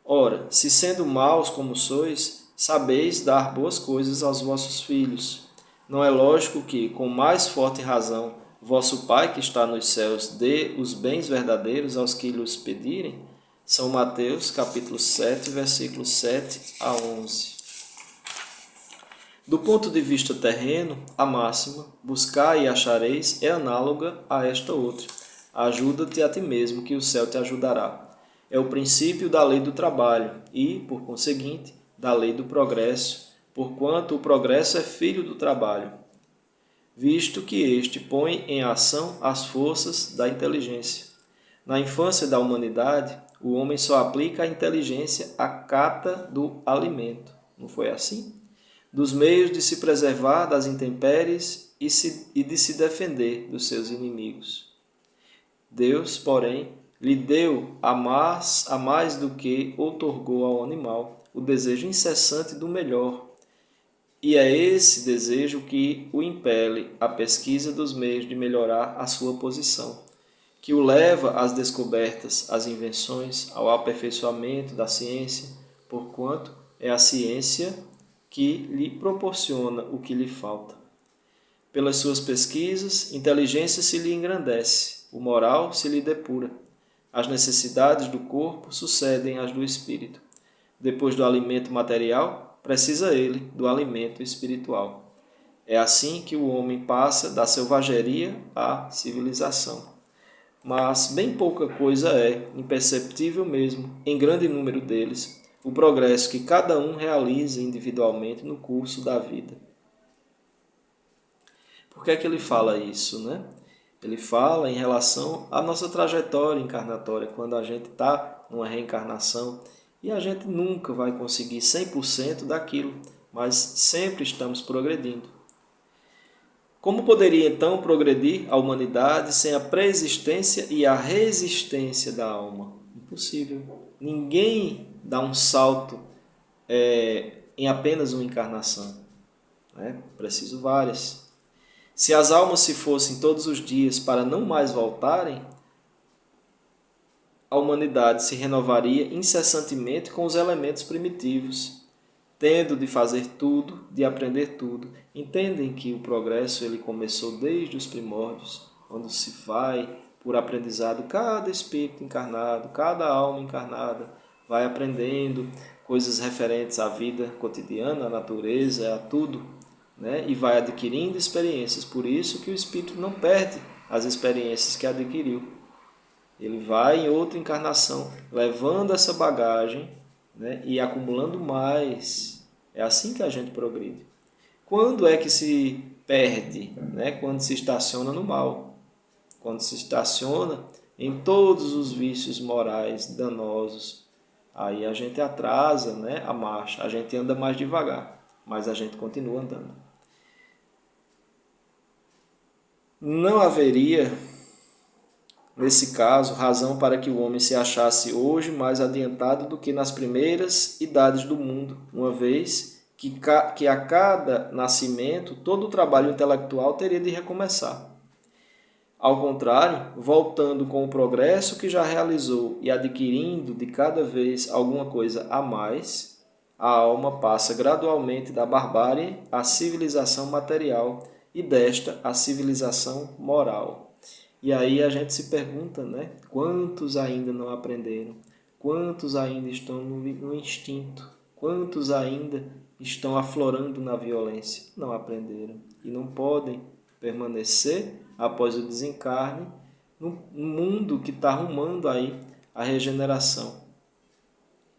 Ora, se sendo maus como sois, sabeis dar boas coisas aos vossos filhos, não é lógico que, com mais forte razão, vosso Pai que está nos céus dê os bens verdadeiros aos que lhes pedirem? São Mateus, capítulo 7, versículos 7 a 11. Do ponto de vista terreno, a máxima, buscai e achareis, é análoga a esta outra. Ajuda-te a ti mesmo, que o céu te ajudará. É o princípio da lei do trabalho e, por conseguinte, da lei do progresso, porquanto o progresso é filho do trabalho, visto que este põe em ação as forças da inteligência. Na infância da humanidade, o homem só aplica a inteligência à cata do alimento. Não foi assim? Dos meios de se preservar das intempéries e de se defender dos seus inimigos. Deus, porém, lhe deu a mais do que outorgou ao animal o desejo incessante do melhor. E é esse desejo que o impele à pesquisa dos meios de melhorar a sua posição, que o leva às descobertas, às invenções, ao aperfeiçoamento da ciência, porquanto é a ciência que lhe proporciona o que lhe falta. Pelas suas pesquisas, inteligência se lhe engrandece, o moral se lhe depura. As necessidades do corpo sucedem às do espírito. Depois do alimento material, precisa ele do alimento espiritual. É assim que o homem passa da selvageria à civilização. Mas bem pouca coisa é, imperceptível mesmo, em grande número deles, o progresso que cada um realiza individualmente no curso da vida. Por que é que ele fala isso, Ele fala em relação à nossa trajetória encarnatória, quando a gente está numa reencarnação e a gente nunca vai conseguir 100% daquilo, mas sempre estamos progredindo. Como poderia então progredir a humanidade sem a preexistência e a resistência da alma? Impossível. Ninguém dá um salto em apenas uma encarnação. Preciso várias. Se as almas se fossem todos os dias para não mais voltarem, a humanidade se renovaria incessantemente com os elementos primitivos, tendo de fazer tudo, de aprender tudo. Entendem que o progresso ele começou desde os primórdios, quando se vai por aprendizado cada espírito encarnado, cada alma encarnada, vai aprendendo coisas referentes à vida cotidiana, à natureza, a tudo, né? E vai adquirindo experiências. Por isso que o espírito não perde as experiências que adquiriu. Ele vai em outra encarnação, levando essa bagagem, né? E acumulando mais. É assim que a gente progride. Quando é que se perde? Né? Quando se estaciona no mal. Quando se estaciona em todos os vícios morais danosos. Aí a gente atrasa, né, a marcha, a gente anda mais devagar, mas a gente continua andando. Não haveria, nesse caso, razão para que o homem se achasse hoje mais adiantado do que nas primeiras idades do mundo, uma vez que a cada nascimento todo o trabalho intelectual teria de recomeçar. Ao contrário, voltando com o progresso que já realizou e adquirindo de cada vez alguma coisa a mais, a alma passa gradualmente da barbárie à civilização material e desta à civilização moral. E aí a gente se pergunta, né? Quantos ainda não aprenderam? Quantos ainda estão no instinto? Quantos ainda estão aflorando na violência? Não aprenderam e não podem permanecer após o desencarne no mundo que está arrumando aí a regeneração.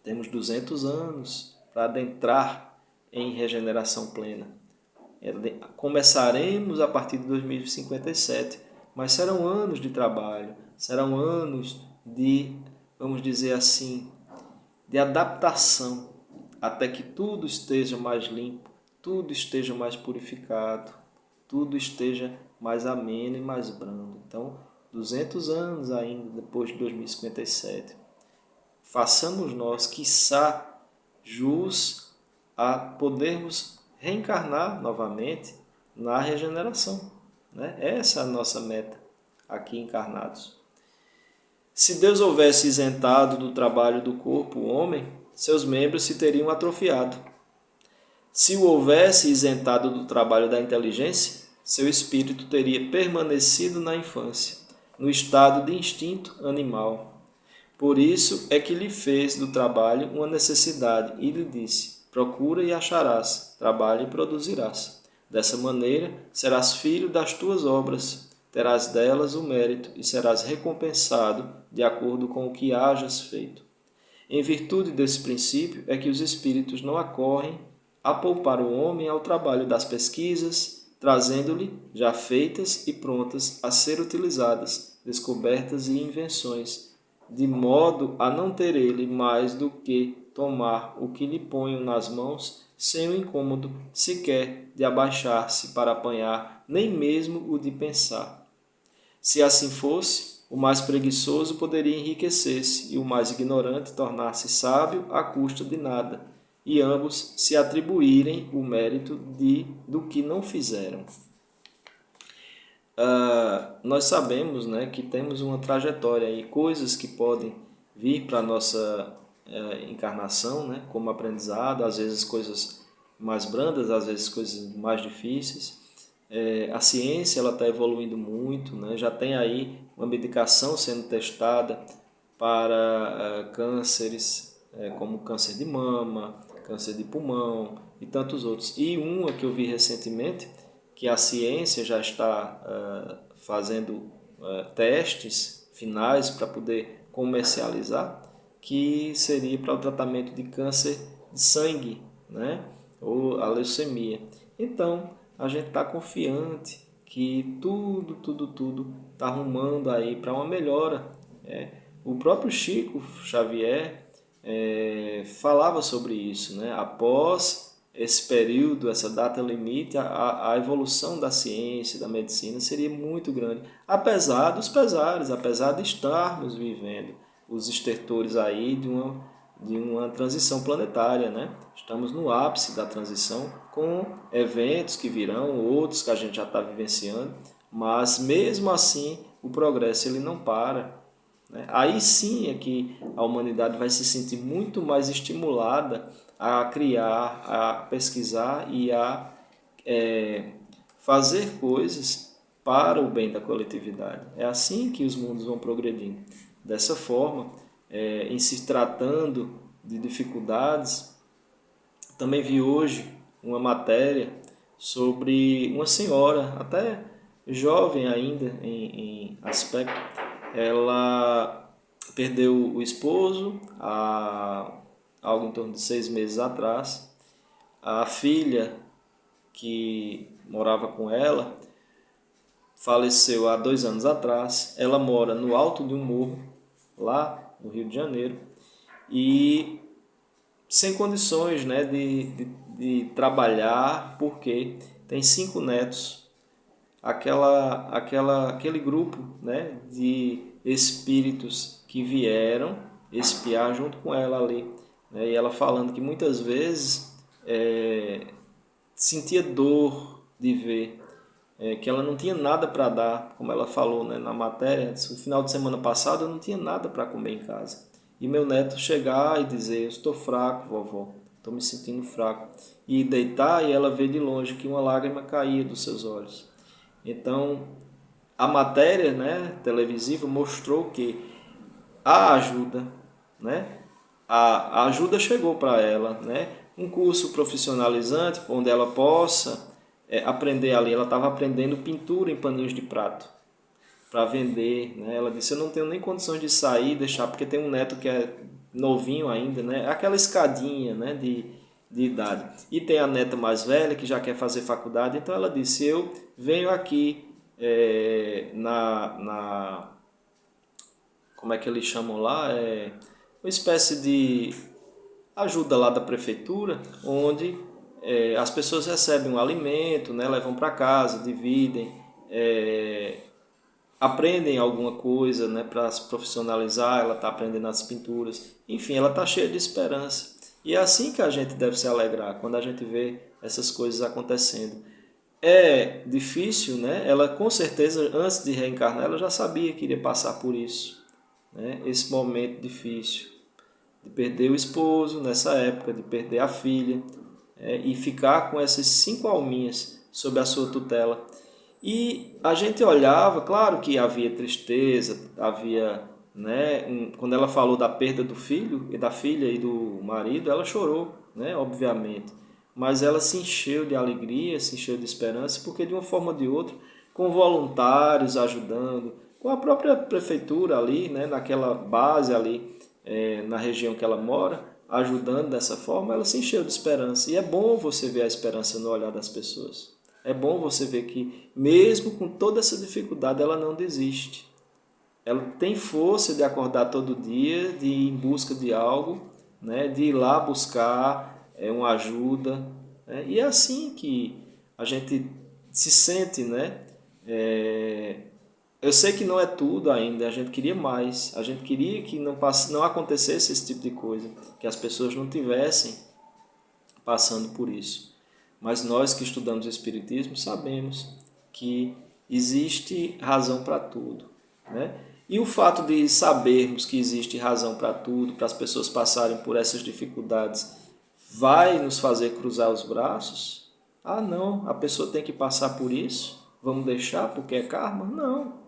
Temos 200 anos para adentrar em regeneração plena. Começaremos a partir de 2057, mas serão anos de trabalho, serão anos de, vamos dizer assim, de adaptação, até que tudo esteja mais limpo, tudo esteja mais purificado, tudo esteja mais ameno e mais brando. Então, 200 anos ainda depois de 2057, façamos nós, quiçá, jus a podermos reencarnar novamente na regeneração. Né? Essa é a nossa meta aqui encarnados. Se Deus houvesse isentado do trabalho do corpo o homem, seus membros se teriam atrofiado. Se o houvesse isentado do trabalho da inteligência, seu espírito teria permanecido na infância, no estado de instinto animal. Por isso é que lhe fez do trabalho uma necessidade e lhe disse: procura e acharás, trabalha e produzirás. Dessa maneira serás filho das tuas obras, terás delas o mérito e serás recompensado de acordo com o que hajas feito. Em virtude desse princípio é que os espíritos não acorrem a poupar o homem ao trabalho das pesquisas, trazendo-lhe já feitas e prontas a ser utilizadas, descobertas e invenções, de modo a não ter ele mais do que tomar o que lhe ponham nas mãos, sem o incômodo sequer de abaixar-se para apanhar, nem mesmo o de pensar. Se assim fosse, o mais preguiçoso poderia enriquecer-se e o mais ignorante tornar-se sábio à custa de nada, e ambos se atribuírem o mérito do que não fizeram. Nós sabemos, né, que temos uma trajetória e coisas que podem vir para a nossa encarnação, né, como aprendizado, às vezes coisas mais brandas, às vezes coisas mais difíceis. A ciência está evoluindo muito, né, já tem aí uma medicação sendo testada para cânceres, como câncer de mama, câncer de pulmão e tantos outros. E uma que eu vi recentemente, que a ciência já está fazendo testes finais para poder comercializar, que seria para o tratamento de câncer de sangue, né? Ou a leucemia. Então, a gente está confiante que tudo está arrumando aí para uma melhora. O próprio Chico Xavier falava sobre isso, né? Após esse período, essa data limite, a evolução da ciência, da medicina seria muito grande, apesar dos pesares, apesar de estarmos vivendo os estertores aí de uma transição planetária, né? Estamos no ápice da transição, com eventos que virão, outros que a gente já está vivenciando, mas mesmo assim o progresso ele não para. Aí sim é que a humanidade vai se sentir muito mais estimulada a criar, a pesquisar e a fazer coisas para o bem da coletividade. É assim que os mundos vão progredindo. Dessa forma, em se tratando de dificuldades. Também vi hoje uma matéria sobre uma senhora, até jovem ainda em aspecto. Ela perdeu o esposo há algo em torno de 6 meses atrás. A filha que morava com ela faleceu há 2 anos atrás. Ela mora no alto de um morro, lá no Rio de Janeiro, e sem condições, né, de trabalhar, porque tem 5 netos. Aquele grupo, né, de espíritos que vieram espiar junto com ela ali, né, e ela falando que muitas vezes sentia dor de ver que ela não tinha nada para dar, como ela falou, né, na matéria. No final de semana passado eu não tinha nada para comer em casa. E meu neto chegar e dizer: eu estou fraco, vovó, estou me sentindo fraco. E deitar e ela ver de longe que uma lágrima caía dos seus olhos. Então, a matéria, né, televisiva mostrou que a ajuda, né, a ajuda chegou para ela, né, um curso profissionalizante onde ela possa aprender ali. Ela estava aprendendo pintura em paninhos de prato para vender, né? Ela disse: eu não tenho nem condições de sair e deixar, porque tem um neto que é novinho ainda, né? Aquela escadinha, né, de idade. E tem a neta mais velha que já quer fazer faculdade. Então ela disse: eu venho aqui como é que eles chamam lá? Uma espécie de ajuda lá da prefeitura, onde as pessoas recebem um alimento, né, levam para casa, dividem, aprendem alguma coisa, né, para se profissionalizar. Ela está aprendendo as pinturas, enfim, ela está cheia de esperança. E é assim que a gente deve se alegrar, quando a gente vê essas coisas acontecendo. É difícil, né? Ela com certeza, antes de reencarnar, ela já sabia que iria passar por isso, né? Esse momento difícil de perder o esposo nessa época, de perder a filha, e ficar com essas 5 alminhas sob a sua tutela. E a gente olhava, claro que havia tristeza, havia, né, quando ela falou da perda do filho e da filha e do marido, ela chorou, né, obviamente. Mas ela se encheu de alegria, se encheu de esperança, porque de uma forma ou de outra, com voluntários ajudando, com a própria prefeitura ali, né, naquela base ali, na região que ela mora, ajudando dessa forma, ela se encheu de esperança. E é bom você ver a esperança no olhar das pessoas. É bom você ver que, mesmo com toda essa dificuldade, ela não desiste. Ela tem força de acordar todo dia, de ir em busca de algo, né? De ir lá buscar uma ajuda. Né? E é assim que a gente se sente, né? Eu sei que não é tudo ainda, a gente queria mais. A gente queria que não acontecesse esse tipo de coisa, que as pessoas não tivessem passando por isso. Mas nós que estudamos o Espiritismo sabemos que existe razão para tudo, né? E o fato de sabermos que existe razão para tudo, para as pessoas passarem por essas dificuldades, vai nos fazer cruzar os braços? Ah, não, a pessoa tem que passar por isso? Vamos deixar porque é karma? Não.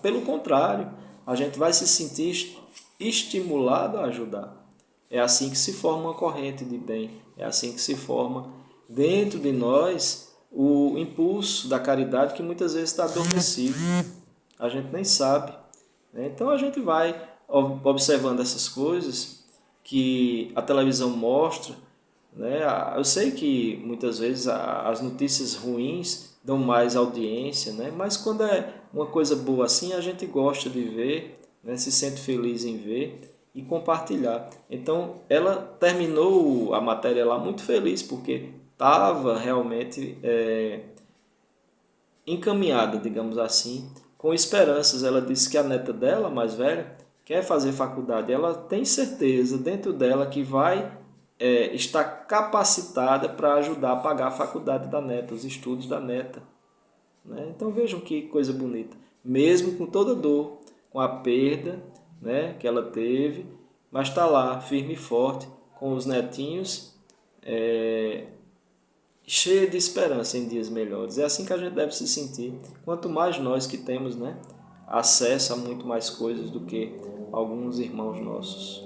Pelo contrário, a gente vai se sentir estimulado a ajudar. É assim que se forma uma corrente de bem, é assim que se forma dentro de nós o impulso da caridade, que muitas vezes está adormecido. A gente nem sabe. Né? Então a gente vai observando essas coisas que a televisão mostra. Né? Eu sei que muitas vezes as notícias ruins dão mais audiência, né? Mas quando é uma coisa boa assim, a gente gosta de ver, né? Se sente feliz em ver e compartilhar. Então ela terminou a matéria lá muito feliz, porque estava realmente encaminhada, digamos assim, com esperanças. Ela disse que a neta dela, mais velha, quer fazer faculdade. Ela tem certeza dentro dela que vai estar capacitada para ajudar a pagar a faculdade da neta, os estudos da neta. Né? Então vejam que coisa bonita. Mesmo com toda dor, com a perda, né, que ela teve, mas está lá, firme e forte, com os netinhos, cheia de esperança em dias melhores. É assim que a gente deve se sentir. Quanto mais nós que temos, né, acesso a muito mais coisas do que alguns irmãos nossos.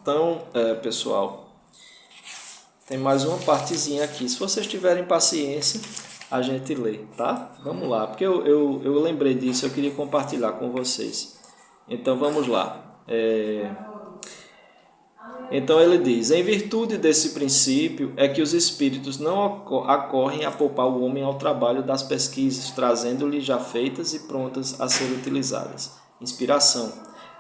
Então, pessoal, tem mais uma partezinha aqui. Se vocês tiverem paciência, a gente lê, tá? Vamos lá, porque eu lembrei disso, eu queria compartilhar com vocês. Então, vamos lá. Então, ele diz: em virtude desse princípio é que os espíritos não acorrem a poupar o homem ao trabalho das pesquisas, trazendo-lhe já feitas e prontas a ser utilizadas. Inspiração,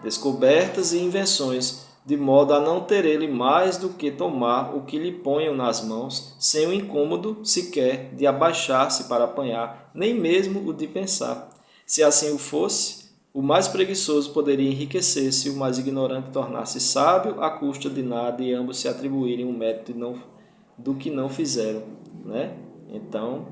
descobertas e invenções, de modo a não ter ele mais do que tomar o que lhe ponham nas mãos, sem o incômodo sequer de abaixar-se para apanhar, nem mesmo o de pensar. Se assim o fosse, o mais preguiçoso poderia enriquecer-se, o mais ignorante tornar-se sábio à custa de nada, e ambos se atribuírem um mérito do que não fizeram, né? Então,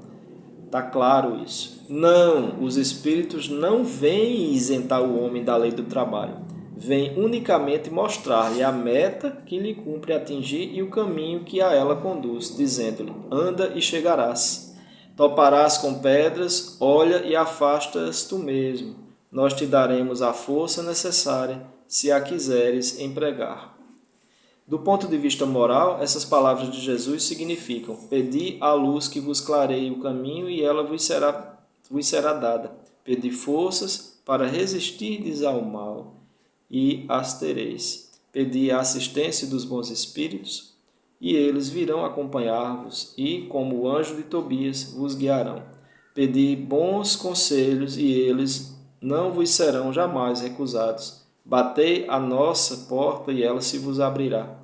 tá claro isso. Não, os espíritos não vêm isentar o homem da lei do trabalho. Vêm unicamente mostrar-lhe a meta que lhe cumpre atingir e o caminho que a ela conduz, dizendo-lhe: anda e chegarás. Toparás com pedras, olha e afasta-as tu mesmo. Nós te daremos a força necessária, se a quiseres empregar. Do ponto de vista moral, essas palavras de Jesus significam: pedi à luz que vos clareie o caminho e ela vos será dada. Pedi forças para resistirdes ao mal e as tereis. Pedi a assistência dos bons espíritos e eles virão acompanhar-vos e, como o anjo de Tobias, vos guiarão. Pedi bons conselhos e eles não vos serão jamais recusados. Batei à nossa porta e ela se vos abrirá.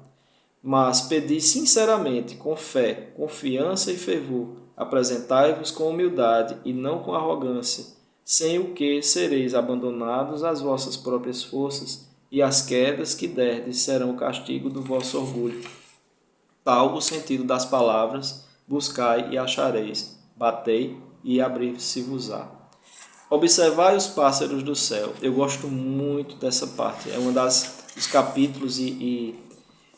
Mas pedi sinceramente, com fé, confiança e fervor. Apresentai-vos com humildade e não com arrogância, sem o que sereis abandonados às vossas próprias forças, e as quedas que derdes serão o castigo do vosso orgulho. Tal o sentido das palavras: buscai e achareis, batei e abrir-se-vos-á. Observai os pássaros do céu. Eu gosto muito dessa parte. É um dos capítulos e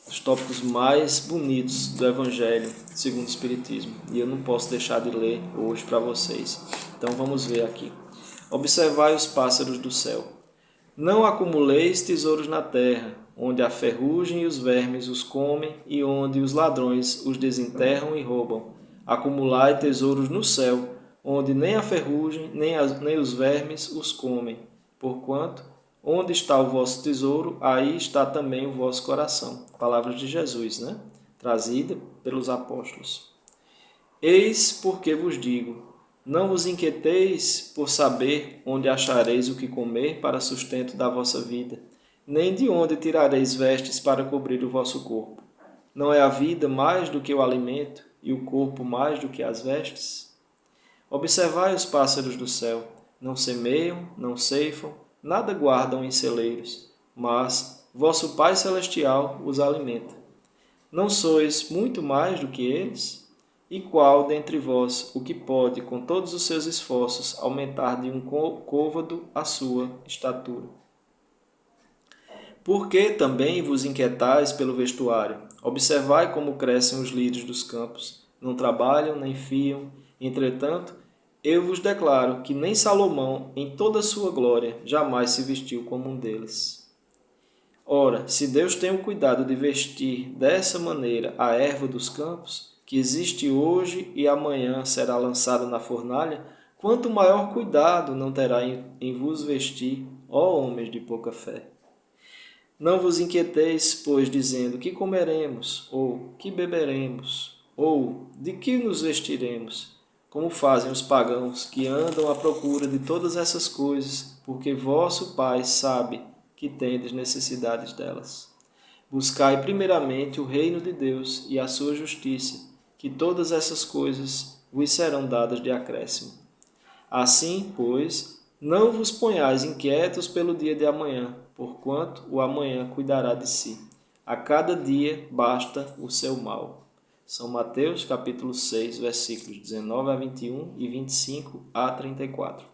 os tópicos mais bonitos do Evangelho segundo o Espiritismo. E eu não posso deixar de ler hoje para vocês. Então vamos ver aqui. Observai os pássaros do céu. Não acumuleis tesouros na terra, onde a ferrugem e os vermes os comem e onde os ladrões os desenterram e roubam. Acumulai tesouros no céu, onde nem a ferrugem nem os vermes os comem. Porquanto, onde está o vosso tesouro, aí está também o vosso coração. Palavras de Jesus, né? Trazida pelos apóstolos. Eis porque vos digo: não vos inquieteis por saber onde achareis o que comer para sustento da vossa vida, nem de onde tirareis vestes para cobrir o vosso corpo. Não é a vida mais do que o alimento, e o corpo mais do que as vestes? Observai os pássaros do céu. Não semeiam, não ceifam, nada guardam em celeiros, mas vosso Pai Celestial os alimenta. Não sois muito mais do que eles? E qual dentre vós o que pode, com todos os seus esforços, aumentar de um côvado a sua estatura? Por que também vos inquietais pelo vestuário? Observai como crescem os lírios dos campos. Não trabalham, nem fiam. Entretanto, eu vos declaro que nem Salomão, em toda a sua glória, jamais se vestiu como um deles. Ora, se Deus tem o cuidado de vestir dessa maneira a erva dos campos, que existe hoje e amanhã será lançada na fornalha, quanto maior cuidado não terá em vos vestir, ó homens de pouca fé. Não vos inquieteis, pois, dizendo: que comeremos, ou que beberemos, ou de que nos vestiremos, como fazem os pagãos, que andam à procura de todas essas coisas, porque vosso Pai sabe que tendes necessidades delas. Buscai primeiramente o reino de Deus e a sua justiça, que todas essas coisas vos serão dadas de acréscimo. Assim, pois, não vos ponhais inquietos pelo dia de amanhã, porquanto o amanhã cuidará de si. A cada dia basta o seu mal. São Mateus, capítulo 6, versículos 19 a 21 e 25 a 34.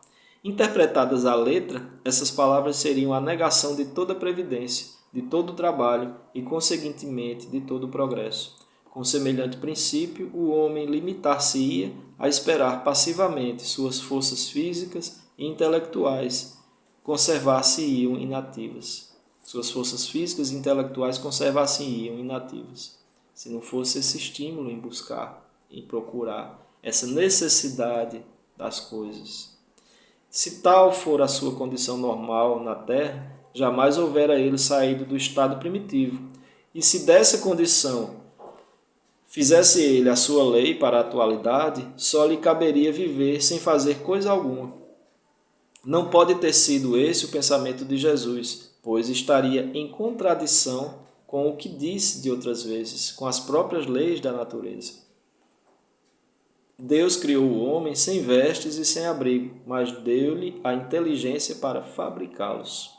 Interpretadas à letra, essas palavras seriam a negação de toda previdência, de todo trabalho e, conseguintemente, de todo progresso. Com semelhante princípio, o homem limitar-se-ia a esperar passivamente suas forças físicas e intelectuais conservar-se-iam inativas. Suas forças físicas e intelectuais conservar-se-iam inativas. Se não fosse esse estímulo em buscar, em procurar, essa necessidade das coisas. Se tal for a sua condição normal na Terra, jamais houvera ele saído do estado primitivo. E se dessa condição fizesse ele a sua lei para a atualidade, só lhe caberia viver sem fazer coisa alguma. Não pode ter sido esse o pensamento de Jesus, pois estaria em contradição com o que disse de outras vezes, com as próprias leis da natureza. Deus criou o homem sem vestes e sem abrigo, mas deu-lhe a inteligência para fabricá-los.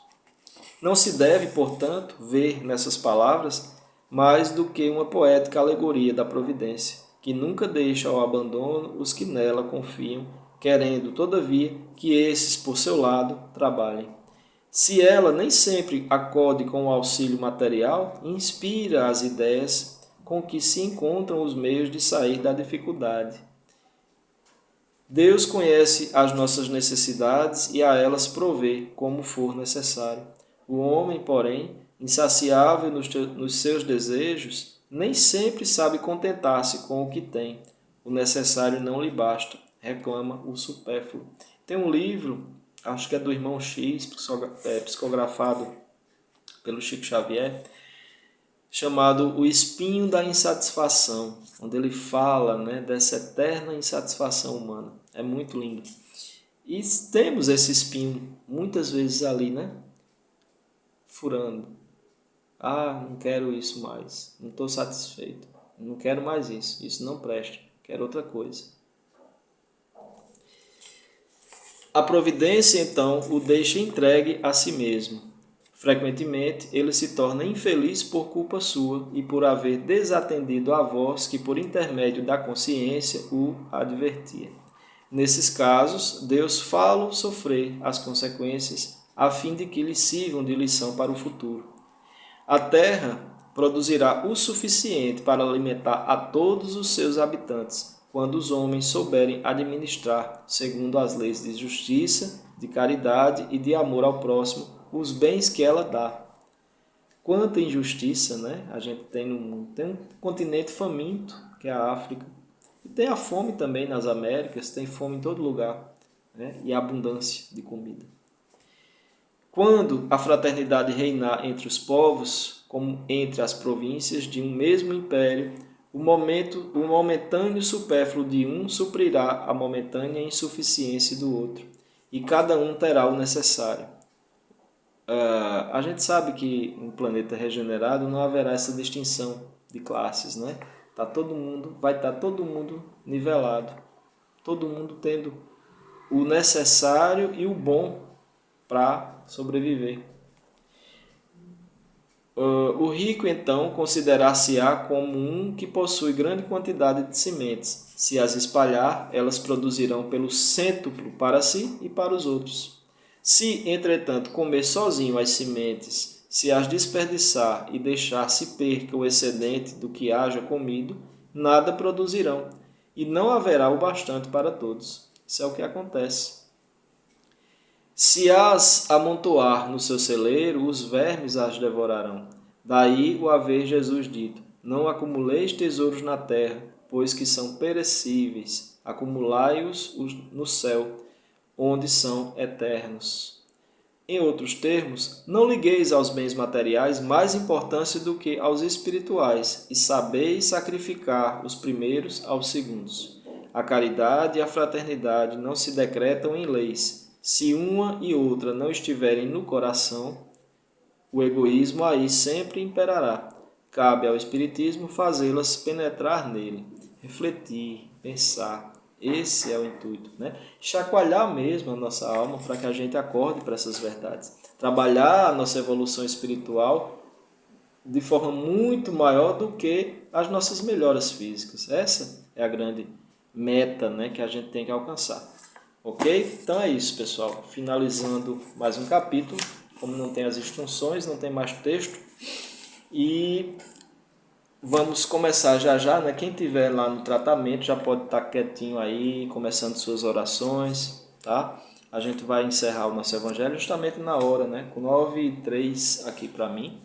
Não se deve, portanto, ver nessas palavras mais do que uma poética alegoria da providência, que nunca deixa ao abandono os que nela confiam, querendo, todavia, que esses, por seu lado, trabalhem. Se ela nem sempre acode com o auxílio material, inspira as ideias com que se encontram os meios de sair da dificuldade. Deus conhece as nossas necessidades e a elas provê como for necessário. O homem, porém, insaciável nos seus desejos, nem sempre sabe contentar-se com o que tem. O necessário não lhe basta, reclama o supérfluo. Tem um livro, acho que é do Irmão X, psicografado pelo Chico Xavier, chamado O Espinho da Insatisfação, onde ele fala, dessa eterna insatisfação humana. É muito lindo. E temos esse espinho muitas vezes ali, furando. Não quero isso mais, não estou satisfeito, não quero mais isso não presta, quero outra coisa. A providência, então, o deixa entregue a si mesmo. Frequentemente, ele se torna infeliz por culpa sua e por haver desatendido a voz que, por intermédio da consciência, o advertia. Nesses casos, Deus fala sofrer as consequências a fim de que lhe sirvam de lição para o futuro. A terra produzirá o suficiente para alimentar a todos os seus habitantes, quando os homens souberem administrar, segundo as leis de justiça, de caridade e de amor ao próximo, os bens que ela dá. Quanta injustiça, a gente tem no mundo. Tem um continente faminto, que é a África. E tem a fome também nas Américas, tem fome em todo lugar, e abundância de comida. Quando a fraternidade reinar entre os povos, como entre as províncias de um mesmo império, o momentâneo supérfluo de um suprirá a momentânea insuficiência do outro, e cada um terá o necessário. A gente sabe que no planeta regenerado não haverá essa distinção de classes, vai estar todo mundo nivelado, todo mundo tendo o necessário e o bom para sobreviver. O rico, então, considerar-se-á como um que possui grande quantidade de sementes. Se as espalhar, elas produzirão pelo cêntuplo para si e para os outros. Se, entretanto, comer sozinho as sementes, se as desperdiçar e deixar se perca o excedente do que haja comido, nada produzirão, e não haverá o bastante para todos. Isso é o que acontece. Se as amontoar no seu celeiro, os vermes as devorarão. Daí o haver Jesus dito: não acumuleis tesouros na terra, pois que são perecíveis. Acumulai-os no céu, onde são eternos. Em outros termos, não ligueis aos bens materiais mais importância do que aos espirituais, e sabeis sacrificar os primeiros aos segundos. A caridade e a fraternidade não se decretam em leis. Se uma e outra não estiverem no coração, o egoísmo aí sempre imperará. Cabe ao Espiritismo fazê-las penetrar nele, refletir, pensar. Esse é o intuito, Chacoalhar mesmo a nossa alma para que a gente acorde para essas verdades. Trabalhar a nossa evolução espiritual de forma muito maior do que as nossas melhoras físicas. Essa é a grande meta, que a gente tem que alcançar. Ok? Então é isso, pessoal. Finalizando mais um capítulo. Como não tem as instruções, não tem mais texto. E vamos começar já. Quem estiver lá no tratamento já pode estar quietinho aí, começando suas orações, tá? a gente vai encerrar o nosso evangelho justamente na hora, né? Com 9h03 aqui para mim.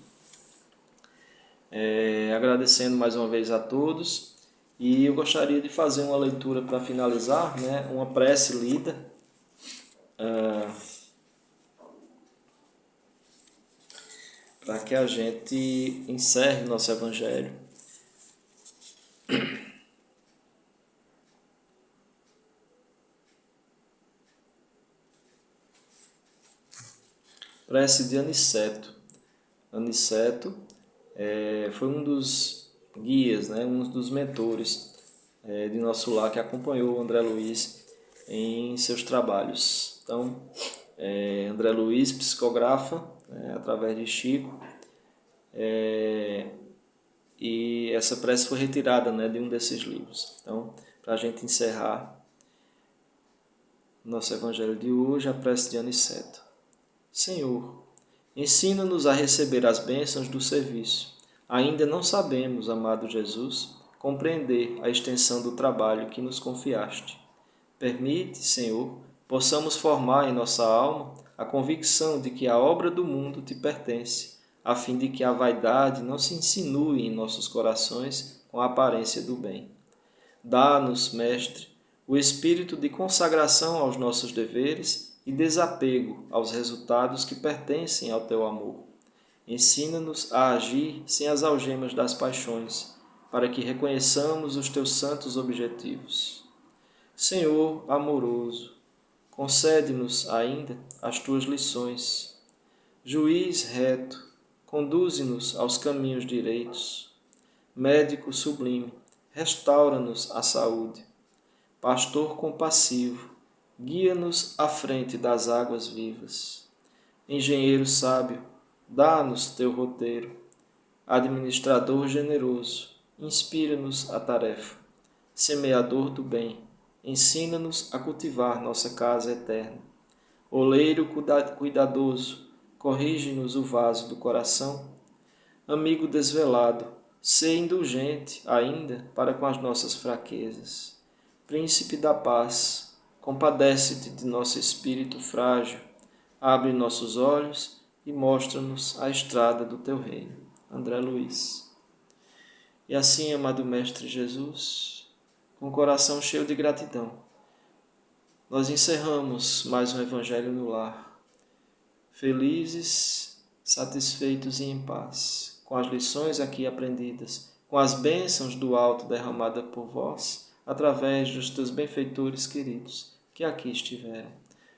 Agradecendo mais uma vez a todos. E eu gostaria de fazer uma leitura para finalizar, né? Uma prece lida. Para que a gente encerre o nosso evangelho. Prece de Aniceto. Aniceto foi um dos guias, né, um dos mentores de nosso lar que acompanhou o André Luiz em seus trabalhos. Então, André Luiz psicografa através de Chico, e essa prece foi retirada, né, de um desses livros. Então, para a gente encerrar nosso evangelho de hoje, a prece de Aniceto. Senhor, ensina-nos a receber as bênçãos do serviço. Ainda não sabemos, amado Jesus, compreender a extensão do trabalho que nos confiaste. Permite, Senhor, possamos formar em nossa alma a convicção de que a obra do mundo te pertence, a fim de que a vaidade não se insinue em nossos corações com a aparência do bem. Dá-nos, Mestre, o espírito de consagração aos nossos deveres e desapego aos resultados que pertencem ao teu amor. Ensina-nos a agir sem as algemas das paixões, para que reconheçamos os teus santos objetivos. Senhor amoroso, concede-nos ainda as tuas lições. Juiz reto, conduze-nos aos caminhos direitos. Médico sublime, restaura-nos a saúde. Pastor compassivo, guia-nos à frente das águas vivas. Engenheiro sábio, dá-nos teu roteiro. Administrador generoso, inspira-nos a tarefa. Semeador do bem, ensina-nos a cultivar nossa casa eterna. Oleiro cuidadoso, corrige-nos o vaso do coração. Amigo desvelado, sê indulgente ainda para com as nossas fraquezas. Príncipe da paz, compadece-te de nosso espírito frágil, abre nossos olhos e mostra-nos a estrada do teu reino. André Luiz. E assim, amado Mestre Jesus, com o coração cheio de gratidão, nós encerramos mais um Evangelho no Lar, felizes, satisfeitos e em paz, com as lições aqui aprendidas, com as bênçãos do alto derramadas por vós, através dos teus benfeitores queridos que aqui estiveram.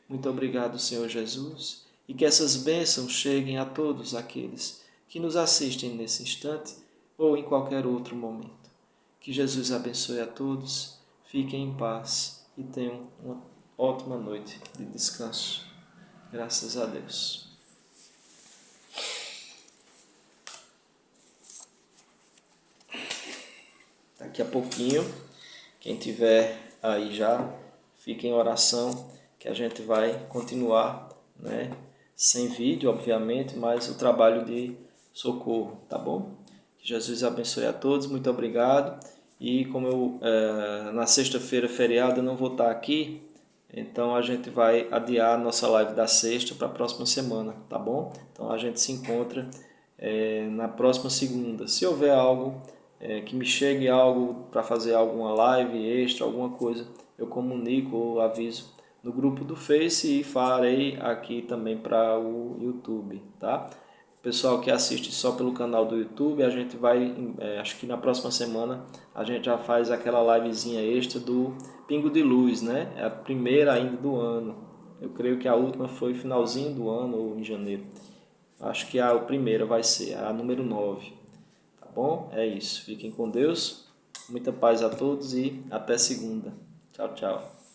Muito obrigado, Senhor Jesus, e que essas bênçãos cheguem a todos aqueles que nos assistem nesse instante ou em qualquer outro momento. Que Jesus abençoe a todos, fiquem em paz e tenham uma ótima noite de descanso. Graças a Deus. Daqui a pouquinho, quem tiver aí já, fique em oração, que a gente vai continuar, né? Sem vídeo, obviamente, mas o trabalho de socorro, tá bom? Que Jesus abençoe a todos, muito obrigado. E como eu, na sexta-feira, feriado, eu não vou estar aqui, então a gente vai adiar a nossa live da sexta para a próxima semana, tá bom? Então a gente se encontra na próxima segunda. Se houver algo, que me chegue algo para fazer alguma live extra, alguma coisa, eu comunico ou aviso no grupo do Face e farei aqui também para o YouTube, tá? Pessoal que assiste só pelo canal do YouTube, a gente vai, acho que na próxima semana, a gente já faz aquela livezinha extra do Pingo de Luz, né? É a primeira ainda do ano. Eu creio que a última foi finalzinho do ano ou em janeiro. Acho que a primeira vai ser a número 9. Tá bom? É isso. Fiquem com Deus. Muita paz a todos e até segunda. Tchau, tchau.